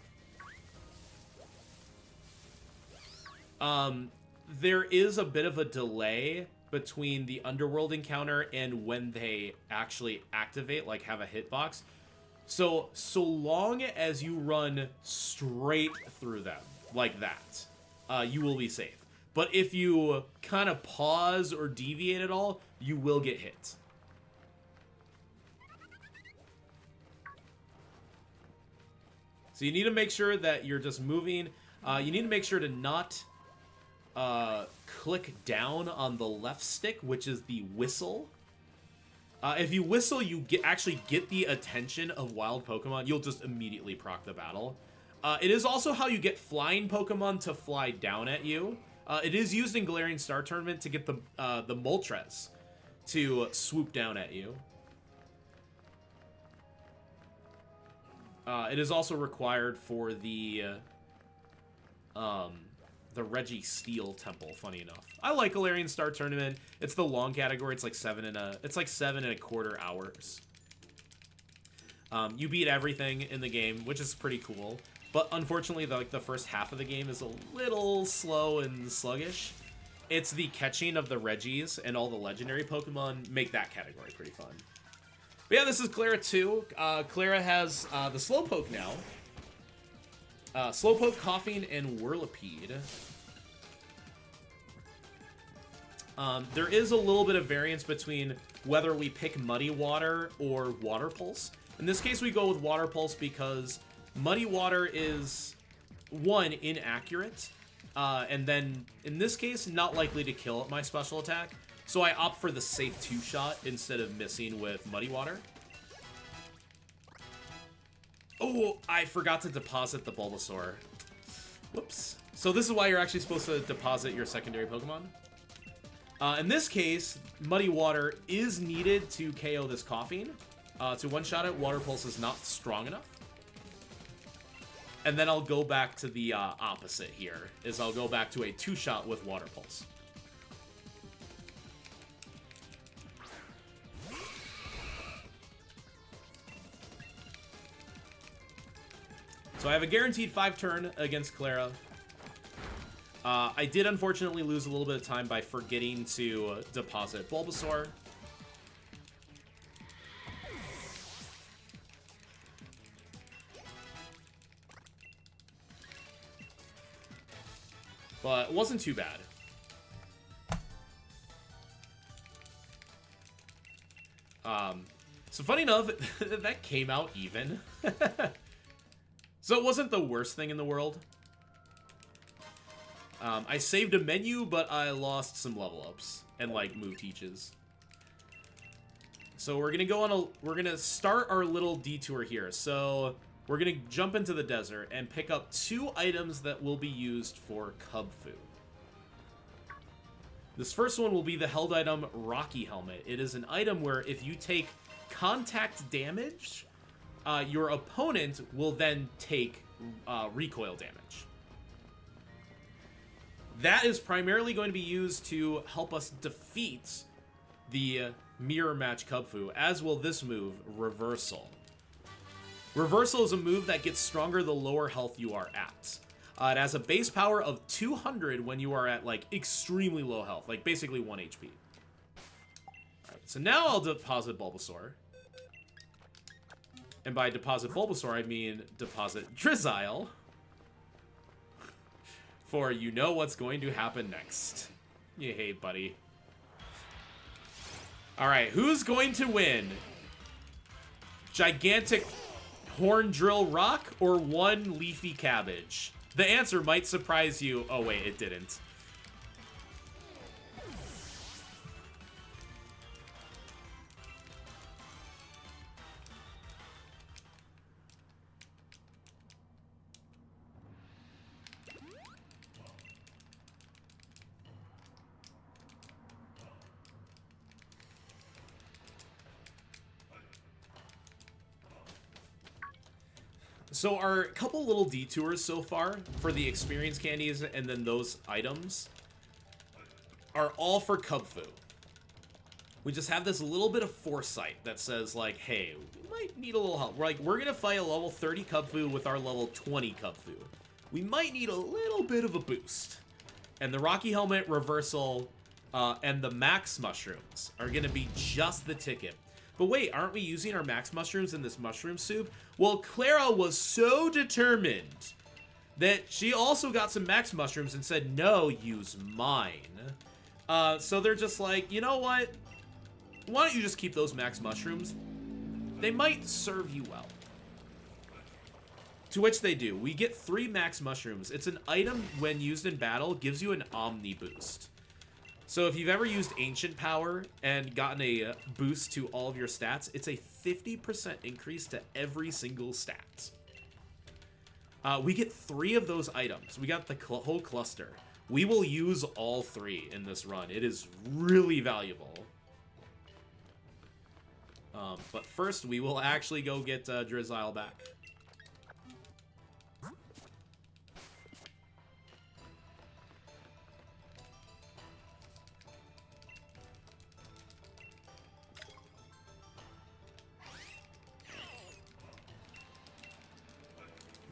There is a bit of a delay between the underworld encounter and when they actually activate, like have a hitbox. So long as you run straight through them like that, you will be safe. But if you kind of pause or deviate at all, you will get hit. So you need to make sure that you're just moving. You need to make sure to not click down on the left stick, which is the whistle. If you whistle, you actually get the attention of wild Pokemon. You'll just immediately proc the battle. It is also how you get flying Pokemon to fly down at you. It is used in Galarian Star Tournament to get the Moltres to swoop down at you. It is also required for the Registeel Temple, funny enough. I like Galarian Star Tournament. It's the long category. It's like 7.25 hours. You beat everything in the game, which is pretty cool. But unfortunately, the first half of the game is a little slow and sluggish. It's the catching of the Regis and all the legendary Pokemon make that category pretty fun. But yeah, this is Clara 2. Clara has the Slowpoke now. Slowpoke, Coughing, and Whirlipede. There is a little bit of variance between whether we pick Muddy Water or Water Pulse. In this case, we go with Water Pulse because Muddy Water is, one, inaccurate, and then, in this case, not likely to kill at my special attack. So I opt for the safe 2-shot instead of missing with Muddy Water. Oh, I forgot to deposit the Bulbasaur. Whoops. So this is why you're actually supposed to deposit your secondary Pokemon. In this case, Muddy Water is needed to KO this Coughing. To one-shot it, Water Pulse is not strong enough. And then I'll go back to the opposite here, is I'll go back to a 2-shot with Water Pulse. So I have a guaranteed 5-turn against Clara. I did unfortunately lose a little bit of time by forgetting to deposit Bulbasaur. But it wasn't too bad. So funny enough, that came out even. So it wasn't the worst thing in the world. I saved a menu, but I lost some level ups and like move teaches. So we're gonna start our little detour here. So we're gonna jump into the desert and pick up 2 items that will be used for Kubfu. This first one will be the held item Rocky Helmet. It is an item where if you take contact damage, your opponent will then take recoil damage. That is primarily going to be used to help us defeat the Mirror Match Kubfu, as will this move, Reversal. Reversal is a move that gets stronger the lower health you are at. It has a base power of 200 when you are at, like, extremely low health, like basically 1 HP. Alright, so now I'll deposit Bulbasaur. And by deposit Bulbasaur, I mean deposit Drizzile. For you know what's going to happen next. You hate, buddy. Alright, who's going to win? Gigantic Horn Drill Rock or 1 Leafy Cabbage? The answer might surprise you. Oh wait, it didn't. So our couple little detours so far for the experience candies and then those items are all for Kubfu. We just have this little bit of foresight that says, like, hey, we might need a little help. We're gonna fight a level 30 Kubfu with our level 20 Kubfu. We might need a little bit of a boost. And the Rocky Helmet reversal and the Max Mushrooms are gonna be just the ticket. But wait, aren't we using our Max Mushrooms in this mushroom soup? Well, Clara was so determined that she also got some Max Mushrooms and said, no, use mine. So they're just like, you know what? Why don't you just keep those Max Mushrooms? They might serve you well. To which they do. We get 3 Max Mushrooms. It's an item when used in battle, gives you an Omni boost. So if you've ever used Ancient Power and gotten a boost to all of your stats, it's a 50% increase to every single stat. We get 3 of those items. We got the whole cluster. We will use all 3 in this run. It is really valuable. But first, we will actually go get Drizzile back.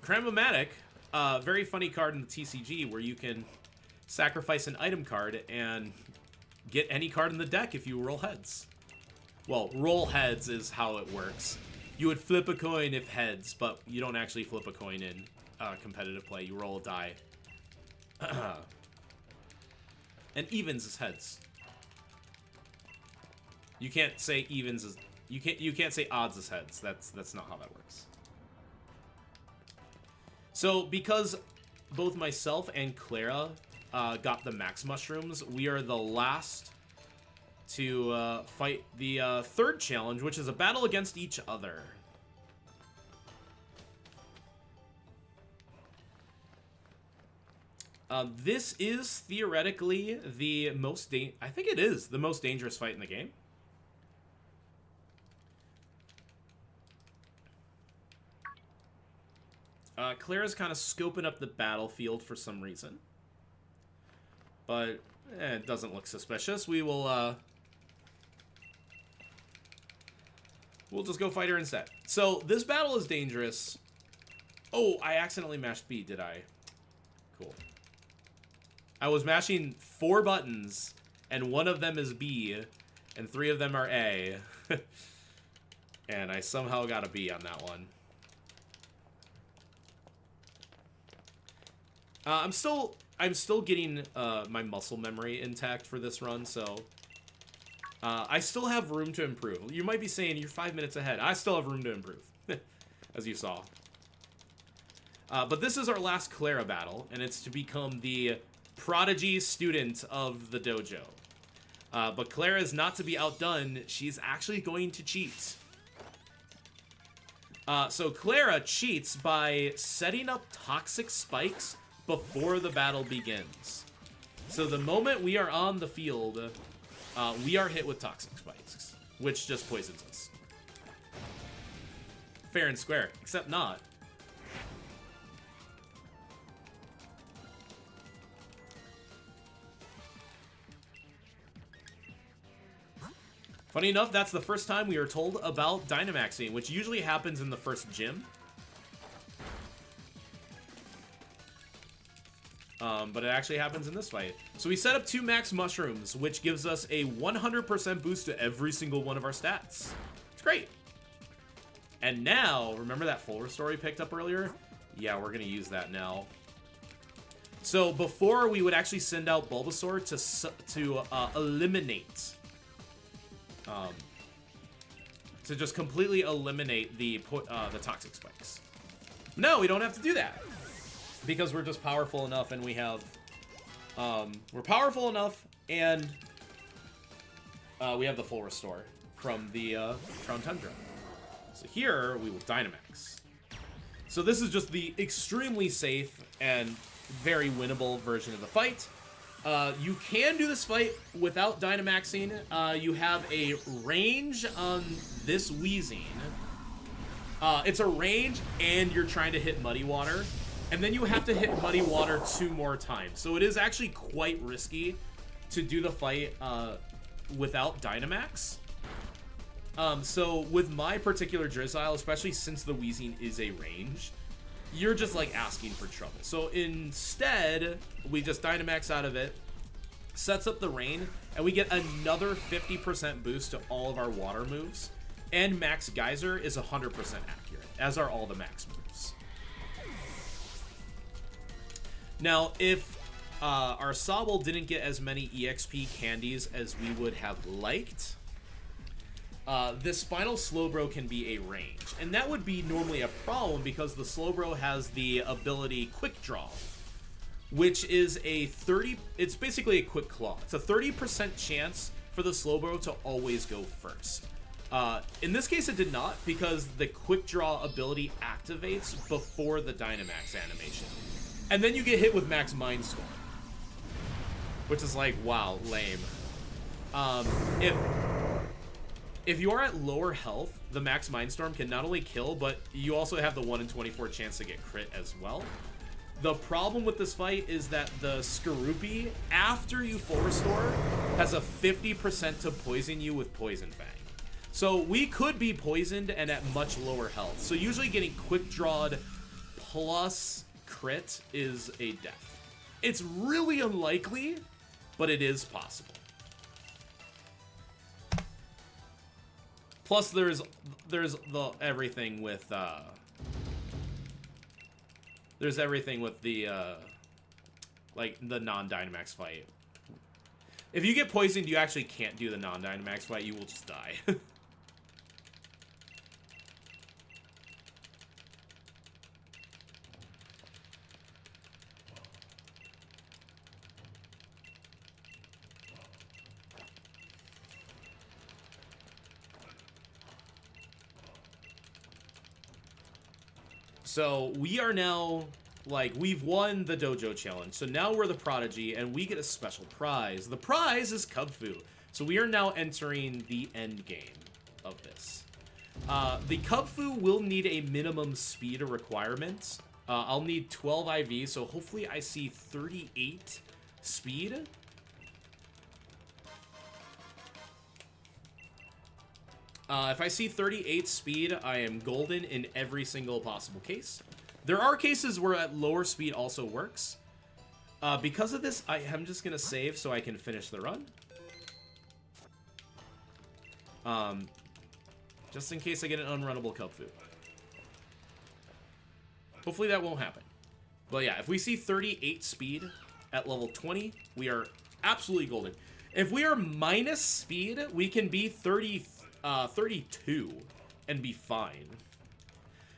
Cram-O-Matic, very funny card in the TCG where you can sacrifice an item card and get any card in the deck if you roll heads. Well, roll heads is how it works. You would flip a coin if heads, but you don't actually flip a coin in competitive play. You roll a die. And evens is heads. You can't say evens is you can't say odds is heads. That's not how that works. So because both myself and Clara got the Max Mushrooms, we are the last to fight the 3rd challenge, which is a battle against each other. This is theoretically the most I think it is the most dangerous fight in the game. Clara's kind of scoping up the battlefield for some reason. But it doesn't look suspicious. We will, we'll just go fight her instead. So, this battle is dangerous. Oh, I accidentally mashed B, did I? Cool. I was mashing 4 buttons, and 1 of them is B, and 3 of them are A. And I somehow got a B on that one. I'm still getting my muscle memory intact for this run, so I still have room to improve. You might be saying you're 5 minutes ahead. I still have room to improve, as you saw. But this is our last Clara battle, and it's to become the prodigy student of the dojo. But Clara is not to be outdone. She's actually going to cheat. So Clara cheats by setting up toxic spikes before the battle begins. So the moment we are on the field, we are hit with toxic spikes, which just poisons us. Fair and square, except not. Funny enough, that's the first time we are told about Dynamaxing, which usually happens in the first gym. But it actually happens in this fight. So we set up 2 Max Mushrooms, which gives us a 100% boost to every single one of our stats. It's great. And now, remember that full restore we picked up earlier? Yeah, we're going to use that now. So before, we would actually send out Bulbasaur to eliminate... to just completely eliminate the toxic spikes. No, we don't have to do that. Because we're just powerful enough and we have... we're powerful enough and we have the full restore from the Crown Tundra. So here, we will Dynamax. So this is just the extremely safe and very winnable version of the fight. You can do this fight without Dynamaxing. You have a range on this Weezing It's a range, and you're trying to hit Muddy Water, and then you have to hit Muddy Water 2 more times. So it is actually quite risky to do the fight without Dynamax. So with my particular Drizzile, especially since the Weezing is a range, you're just like asking for trouble. So instead, we just Dynamax out of it, sets up the rain, and we get another 50% boost to all of our water moves. And Max Geyser is 100% accurate, as are all the max moves. Now, if our Sobble didn't get as many EXP Candies as we would have liked, this final Slowbro can be a range. And that would be normally a problem because the Slowbro has the ability Quick Draw, which is a 30... It's basically a Quick Claw. It's a 30% chance for the Slowbro to always go first. In this case, it did not, because the Quick Draw ability activates before the Dynamax animation. And then you get hit with Max Mindstorm, which is like, wow, lame. If you are at lower health, the Max Mindstorm can not only kill, but you also have the 1 in 24 chance to get crit as well. The problem with this fight is that the Skorupi, after you full restore, has a 50% to poison you with Poison Fang. So we could be poisoned and at much lower health. So usually getting quick drawed plus crit is a death. It's really unlikely, but it is possible. Plus there's the everything with there's everything with the like the non-Dynamax fight. If you get poisoned, you actually can't do the non-Dynamax fight. You will just die. So we are now, like, we've won the Dojo Challenge. So now we're the Prodigy, and we get a special prize. The prize is Kubfu. So we are now entering the end game of this. The Kubfu will need a minimum speed requirement. I'll need 12 IV, so hopefully I see 38 speed. If I see 38 speed, I am golden in every single possible case. There are cases where at lower speed also works. Because of this, I am just going to save so I can finish the run. Just in case I get an unrunnable Kubfu. Hopefully that won't happen. But yeah, if we see 38 speed at level 20, we are absolutely golden. If we are minus speed, we can be 32 and be fine.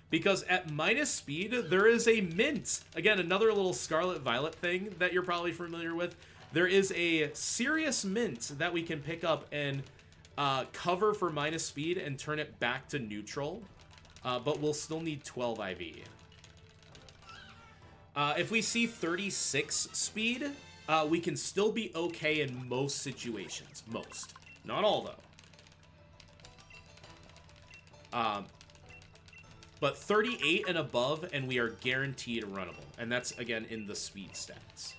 Because at minus speed, there is a mint. Again, another little Scarlet Violet thing that you're probably familiar with. There is a serious mint that we can pick up and cover for minus speed and turn it back to neutral. But we'll still need 12 IV. If we see 36 speed, we can still be okay in most situations. Most. Not all, though. But 38 and above, and we are guaranteed runnable. And that's, again, in the speed stats.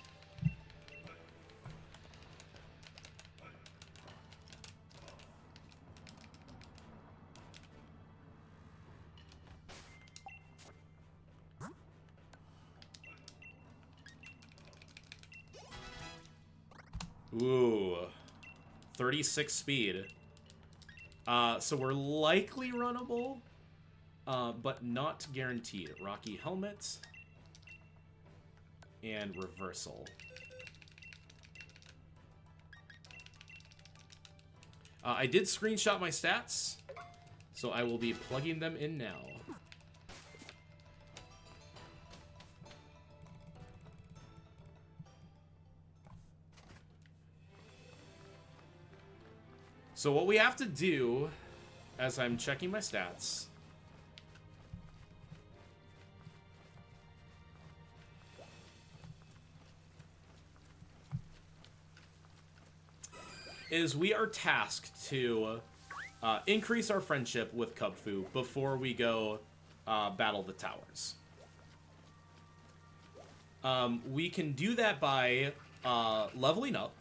Ooh. 36 speed. So we're likely runnable, but not guaranteed. Rocky Helmet and Reversal. I did screenshot my stats, so I will be plugging them in now. So what we have to do, as I'm checking my stats, is we are tasked to increase our friendship with Kubfu before we go battle the towers. We can do that by leveling up.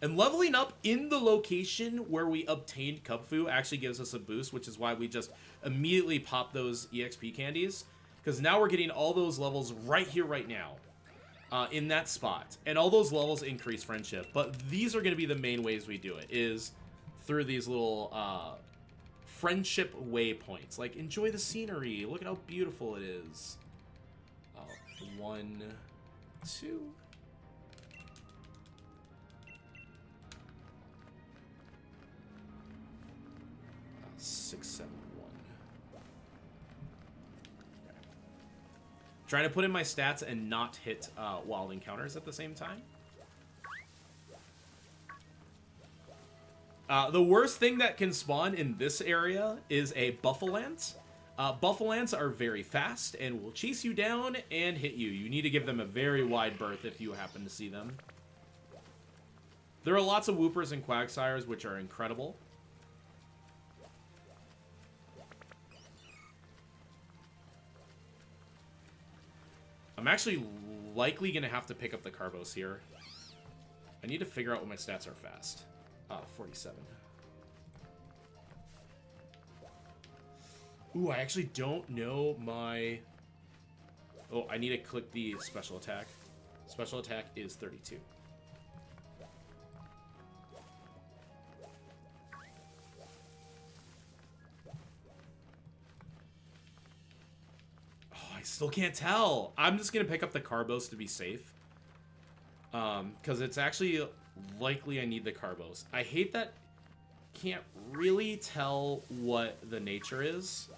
And leveling up in the location where we obtained Kubfu actually gives us a boost, which is why we just immediately pop those EXP candies. Because now we're getting all those levels right here, right now, in that spot. And all those levels increase friendship. But these are going to be the main ways we do it, is through these little friendship waypoints. Like, enjoy the scenery. Look at how beautiful it is. 1, 2... 6, 7, 1. Okay. Trying to put in my stats and not hit wild encounters at the same time. The worst thing that can spawn in this area is a Buffalance. Buffalance are very fast and will chase you down and hit you. You need to give them a very wide berth if you happen to see them. There are lots of Whoopers and Quagsires, which are incredible. I'm actually likely going to have to pick up the Carbos here. I need to figure out what my stats are fast. 47. Ooh, I actually don't know my... Oh, I need to click the special attack. Special attack is 32. Still can't tell. I'm just gonna pick up the Carbos to be safe, because it's actually likely I need the Carbos. I hate that can't really tell what the nature is,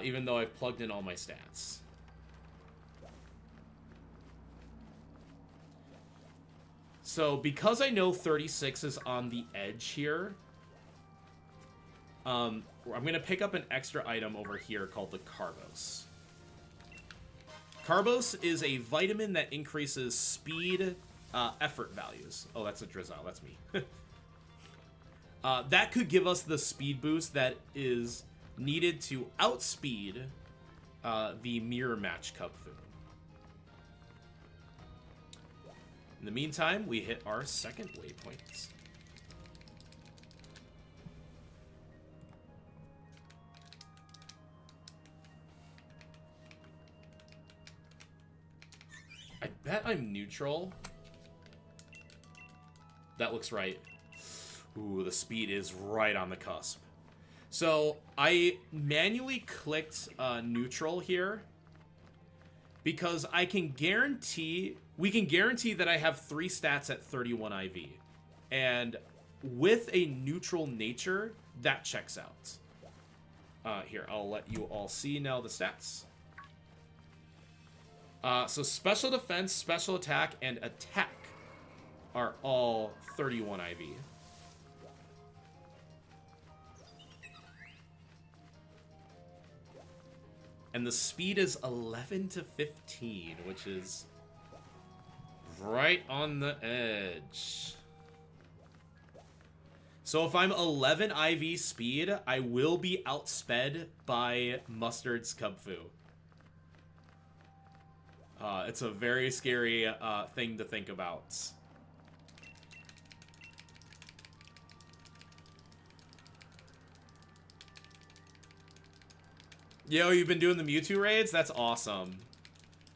even though I've plugged in all my stats. So because I know 36 is on the edge here, I'm going to pick up an extra item over here called the Carbos. Carbos is a vitamin that increases speed, effort values. Oh, that's a Drizzile. That's me. That could give us the speed boost that is needed to outspeed the mirror match Kubfu. In the meantime, we hit our second waypoint. I bet I'm neutral. That looks right. Ooh, the speed is right on the cusp. So I manually clicked neutral here because I can guarantee, we can guarantee that I have 3 stats at 31 IV. And with a neutral nature, that checks out. Here, I'll let you all see now the stats. So special defense, special attack, and attack are all 31 IV. And the speed is 11 to 15, which is right on the edge. So if I'm 11 IV speed, I will be outsped by Mustard's Kubfu. It's a very scary thing to think about. Yo, you've been doing the Mewtwo raids? That's awesome.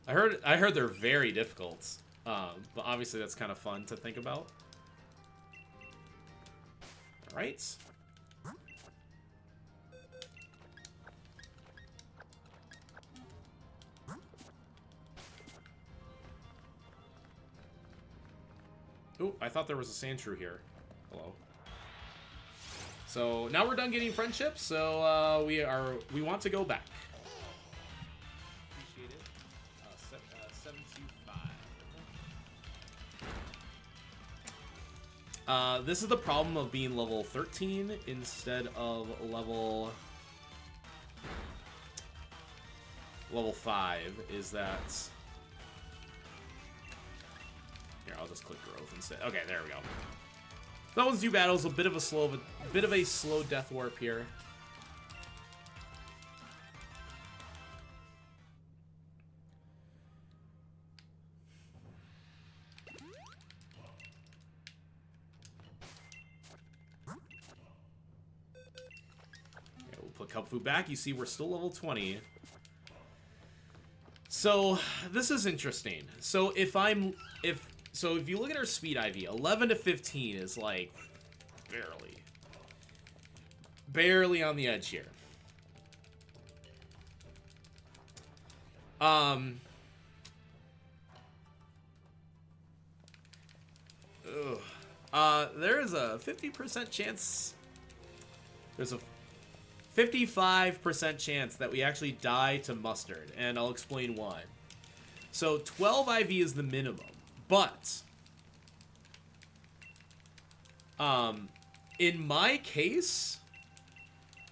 I heard they're very difficult. But obviously that's kind of fun to think about. All right. Ooh, I thought there was a Sandshrew here. Hello. So now we're done getting friendships, so we want to go back. Appreciate it. 725. This is the problem of being level 13 instead of level 5, is that... Here, I'll just click growth instead. Okay, there we go. That one's two battles, a bit of a slow death warp here. put Kubfu back. You see we're still level 20. So this is interesting. So if you look at our speed IV, 11 to 15 is like barely on the edge here. There is a 50% chance. There's a 55% chance that we actually die to mustard, and I'll explain why. So 12 IV is the minimum, but in my case,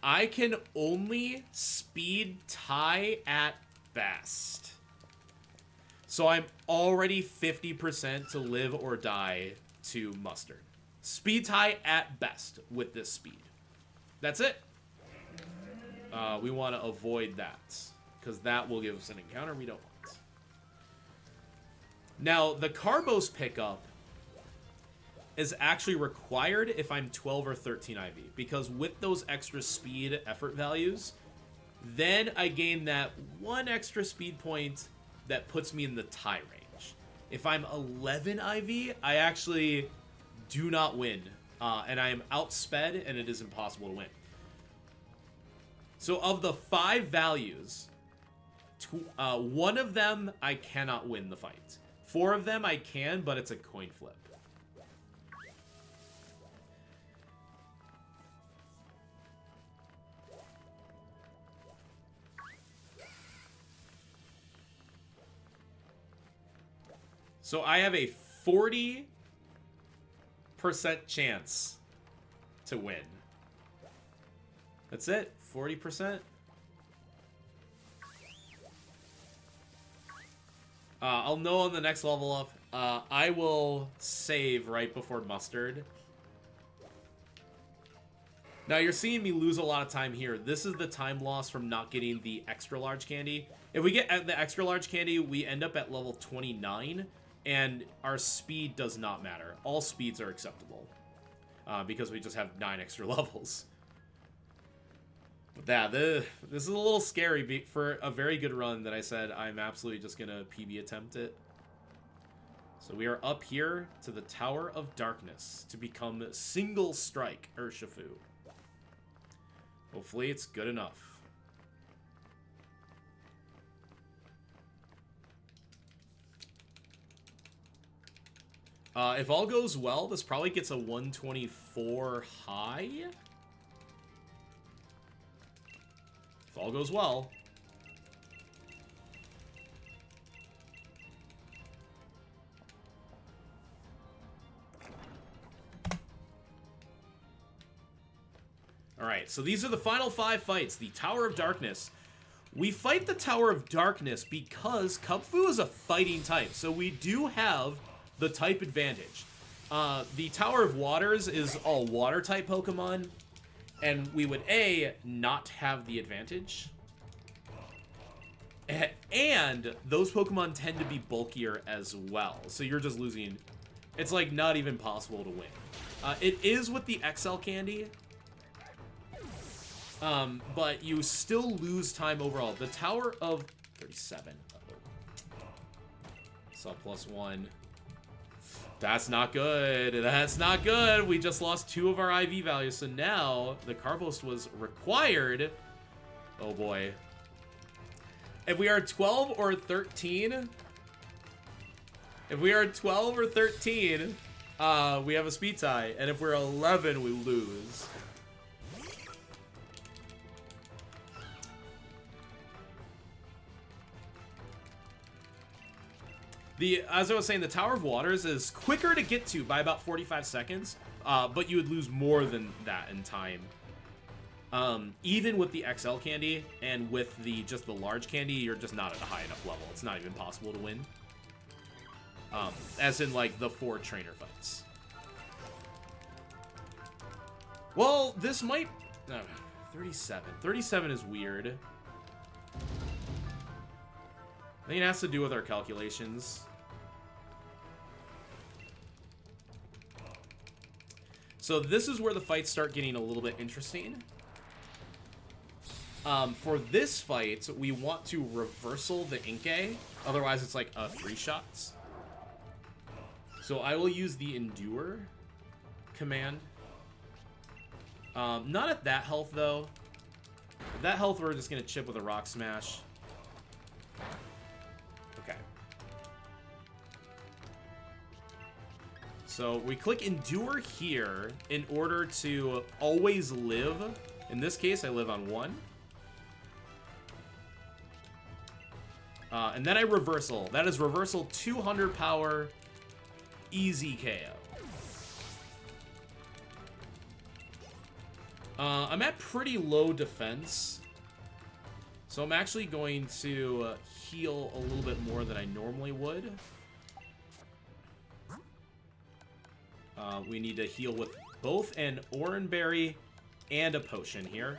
I can only speed tie at best. So I'm already 50% to live or die to mustard. Speed tie at best with this speed. That's it. We want to avoid that, because that will give us an encounter we don't want. Now, the Carbos pickup is actually required if I'm 12 or 13 IV, because with those extra speed effort values, then I gain that one extra speed point that puts me in the tie range. If I'm 11 IV, I actually do not win, and I am outsped, and it is impossible to win. So of the 5 values, 1 of them I cannot win the fight. 4 of them I can, but it's a coin flip. So I have a 40% chance to win. That's it. 40%. I'll know on the next level up. I will save right before mustard. Now you're seeing me lose a lot of time here. This is the time loss from not getting the extra large candy. If we get the extra large candy, we end up at level 29, and our speed does not matter. All speeds are acceptable because we just have 9 extra levels. But yeah, this is a little scary for a very good run that I said I'm absolutely just going to PB attempt it. So we are up here to the Tower of Darkness to become single strike Urshifu. Hopefully it's good enough. If all goes well, this probably gets a 124 high. If all goes well. Alright, so these are the final 5 fights. The Tower of Darkness. We fight the Tower of Darkness because Kubfu is a fighting type, so we do have the type advantage. The Tower of Waters is all water type Pokemon, and we would not have the advantage. And those Pokemon tend to be bulkier as well, so you're just losing. It's like not even possible to win. It is with the XL candy, but you still lose time overall. The Tower of 37. Sub +1. That's not good. That's not good. We just lost 2 of our IV values. So now the Carbos was required. Oh boy. If we are 12 or 13, we have a speed tie. And if we're 11, we lose. As I was saying, the Tower of Waters is quicker to get to by about 45 seconds, but you would lose more than that in time. Even with the XL candy and with just the large candy, you're just not at a high enough level. It's not even possible to win. As in, like, the 4 trainer fights. Well, this might... No, 37. 37 is weird. I think it has to do with our calculations. So this is where the fights start getting a little bit interesting. For this fight, we want to reversal the Inkay. Otherwise, it's like 3 shots. So I will use the Endure command. Not at that health, though. At that health, we're just going to chip with a Rock Smash. Okay. So we click Endure here in order to always live. In this case, I live on 1. And then I reversal. That is reversal 200 power, easy KO. I'm at pretty low defense, so I'm actually going to heal a little bit more than I normally would. We need to heal with both an Oran Berry and a potion here.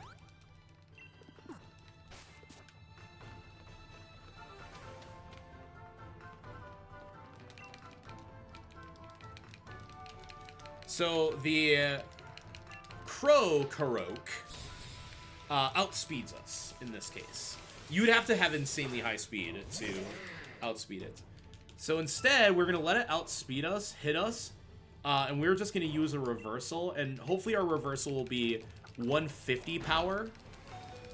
So the Crow Karok outspeeds us in this case. You'd have to have insanely high speed to outspeed it. So instead, we're going to let it outspeed us, hit us, and we're just going to use a reversal, and hopefully our reversal will be 150 power.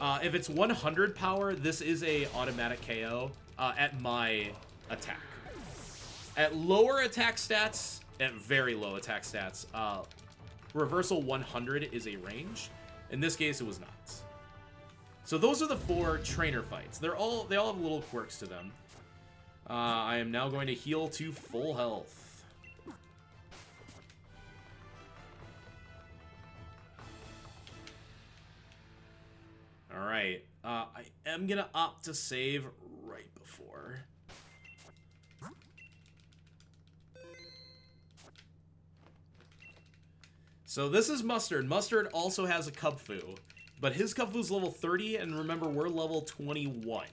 If it's 100 power, this is a automatic KO at my attack. At lower attack stats, at very low attack stats, reversal 100 is a range. In this case, it was not. So those are the 4 trainer fights. They all have little quirks to them. I am now going to heal to full health. All right. I am gonna opt to save right before. So this is Mustard. Mustard also has a Kubfu, but his Kubfu's level 30, and remember, we're level 21.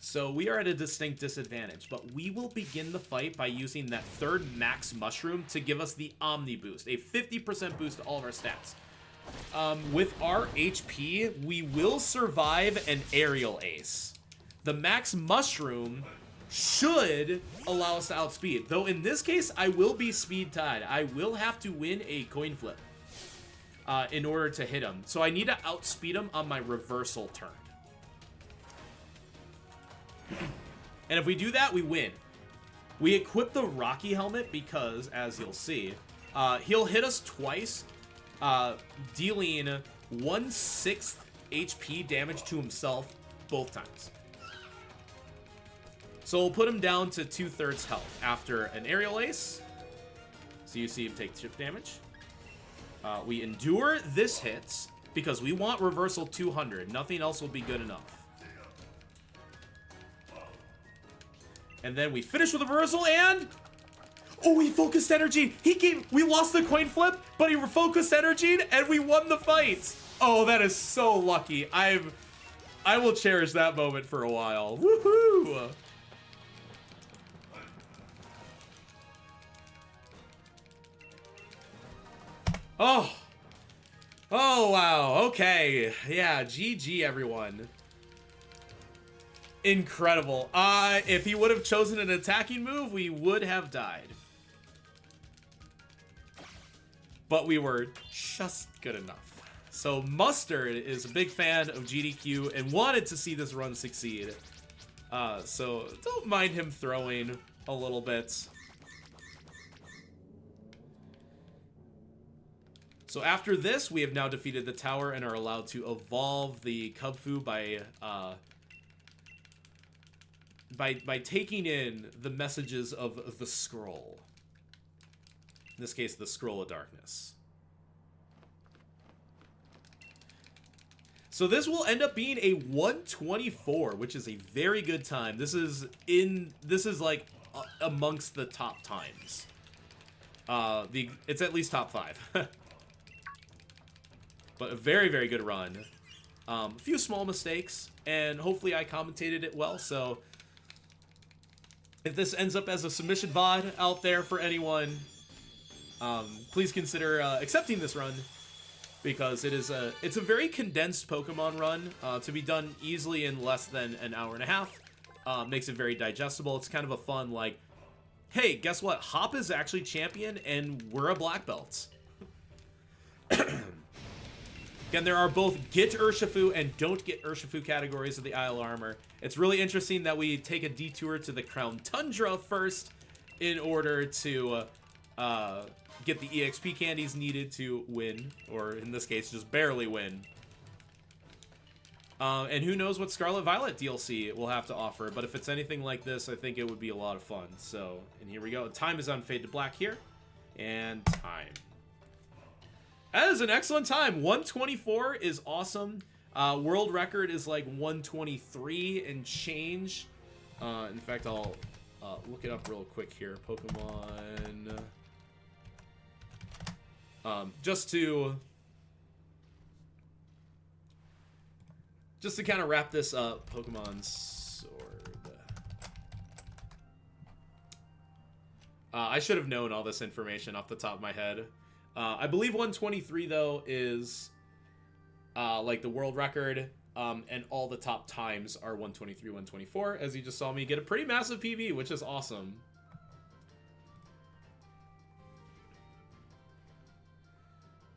So we are at a distinct disadvantage, but we will begin the fight by using that 3rd max mushroom to give us the Omni boost, a 50% boost to all of our stats. With our HP, we will survive an aerial ace. The max mushroom should allow us to outspeed, though in this case I will be speed tied. I will have to win a coin flip in order to hit him, so I need to outspeed him on my reversal turn. And if we do that, we win. We equip the Rocky helmet because, as you'll see, he'll hit us twice, dealing 1/6 HP damage to himself both times. So we'll put him down to 2/3 health after an aerial ace. So you see him take chip damage. We endure this hits because we want reversal 200. Nothing else will be good enough. And then we finish with a reversal and... oh, he focused energy. We lost the coin flip, but he focused energy and we won the fight. Oh, that is so lucky. I will cherish that moment for a while. Woohoo! Oh. Oh, wow. Okay. Yeah, GG, everyone. Incredible. If he would have chosen an attacking move, we would have died. But we were just good enough. So Mustard is a big fan of GDQ and wanted to see this run succeed. So don't mind him throwing a little bit. So after this, we have now defeated the tower and are allowed to evolve the Kubfu by taking in the messages of the scroll. In this case, the Scroll of Darkness. So this will end up being a 124, which is a very good time. This is like amongst the top times. It's at least top 5. But a very, very good run. A few small mistakes, and hopefully I commentated it well, so if this ends up as a submission VOD out there for anyone, please consider accepting this run. because it's a very condensed Pokemon run to be done easily in less than an hour and a half. Makes it very digestible. It's kind of a fun, like, hey, guess what? Hop is actually champion, and we're a black belt. Again, there are both get Urshifu and don't get Urshifu categories of the Isle Armor. It's really interesting that we take a detour to the Crown Tundra first in order to get the EXP candies needed to win, or in this case, just barely win. And who knows what Scarlet Violet DLC will have to offer, but if it's anything like this, I think it would be a lot of fun. So, and here we go. Time is on Fade to Black here, and time. That is an excellent time. 124 is awesome. World record is like 123 and change. In fact, I'll look it up real quick here. Pokemon. Just to kind of wrap this up, Pokemon Sword. I should have known all this information off the top of my head. I believe 123 though is like the world record, and all the top times are 123, 124. As you just saw me get a pretty massive PB, which is awesome.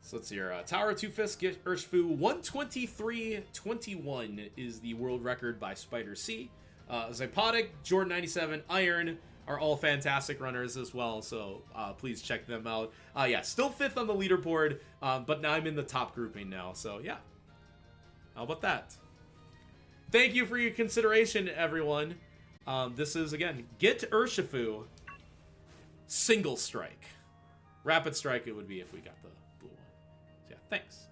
So let's see here. Tower of Two Fists, get Urshifu. 123.21 is the world record by Spider C. Zypodic, Jordan 97, Iron are all fantastic runners as well, so please check them out. Yeah, still 5th on the leaderboard, but now I'm in the top grouping now, so yeah. How about that? Thank you for your consideration, everyone. This is, again, get Urshifu, single strike. Rapid strike it would be if we got the blue one. So yeah, thanks.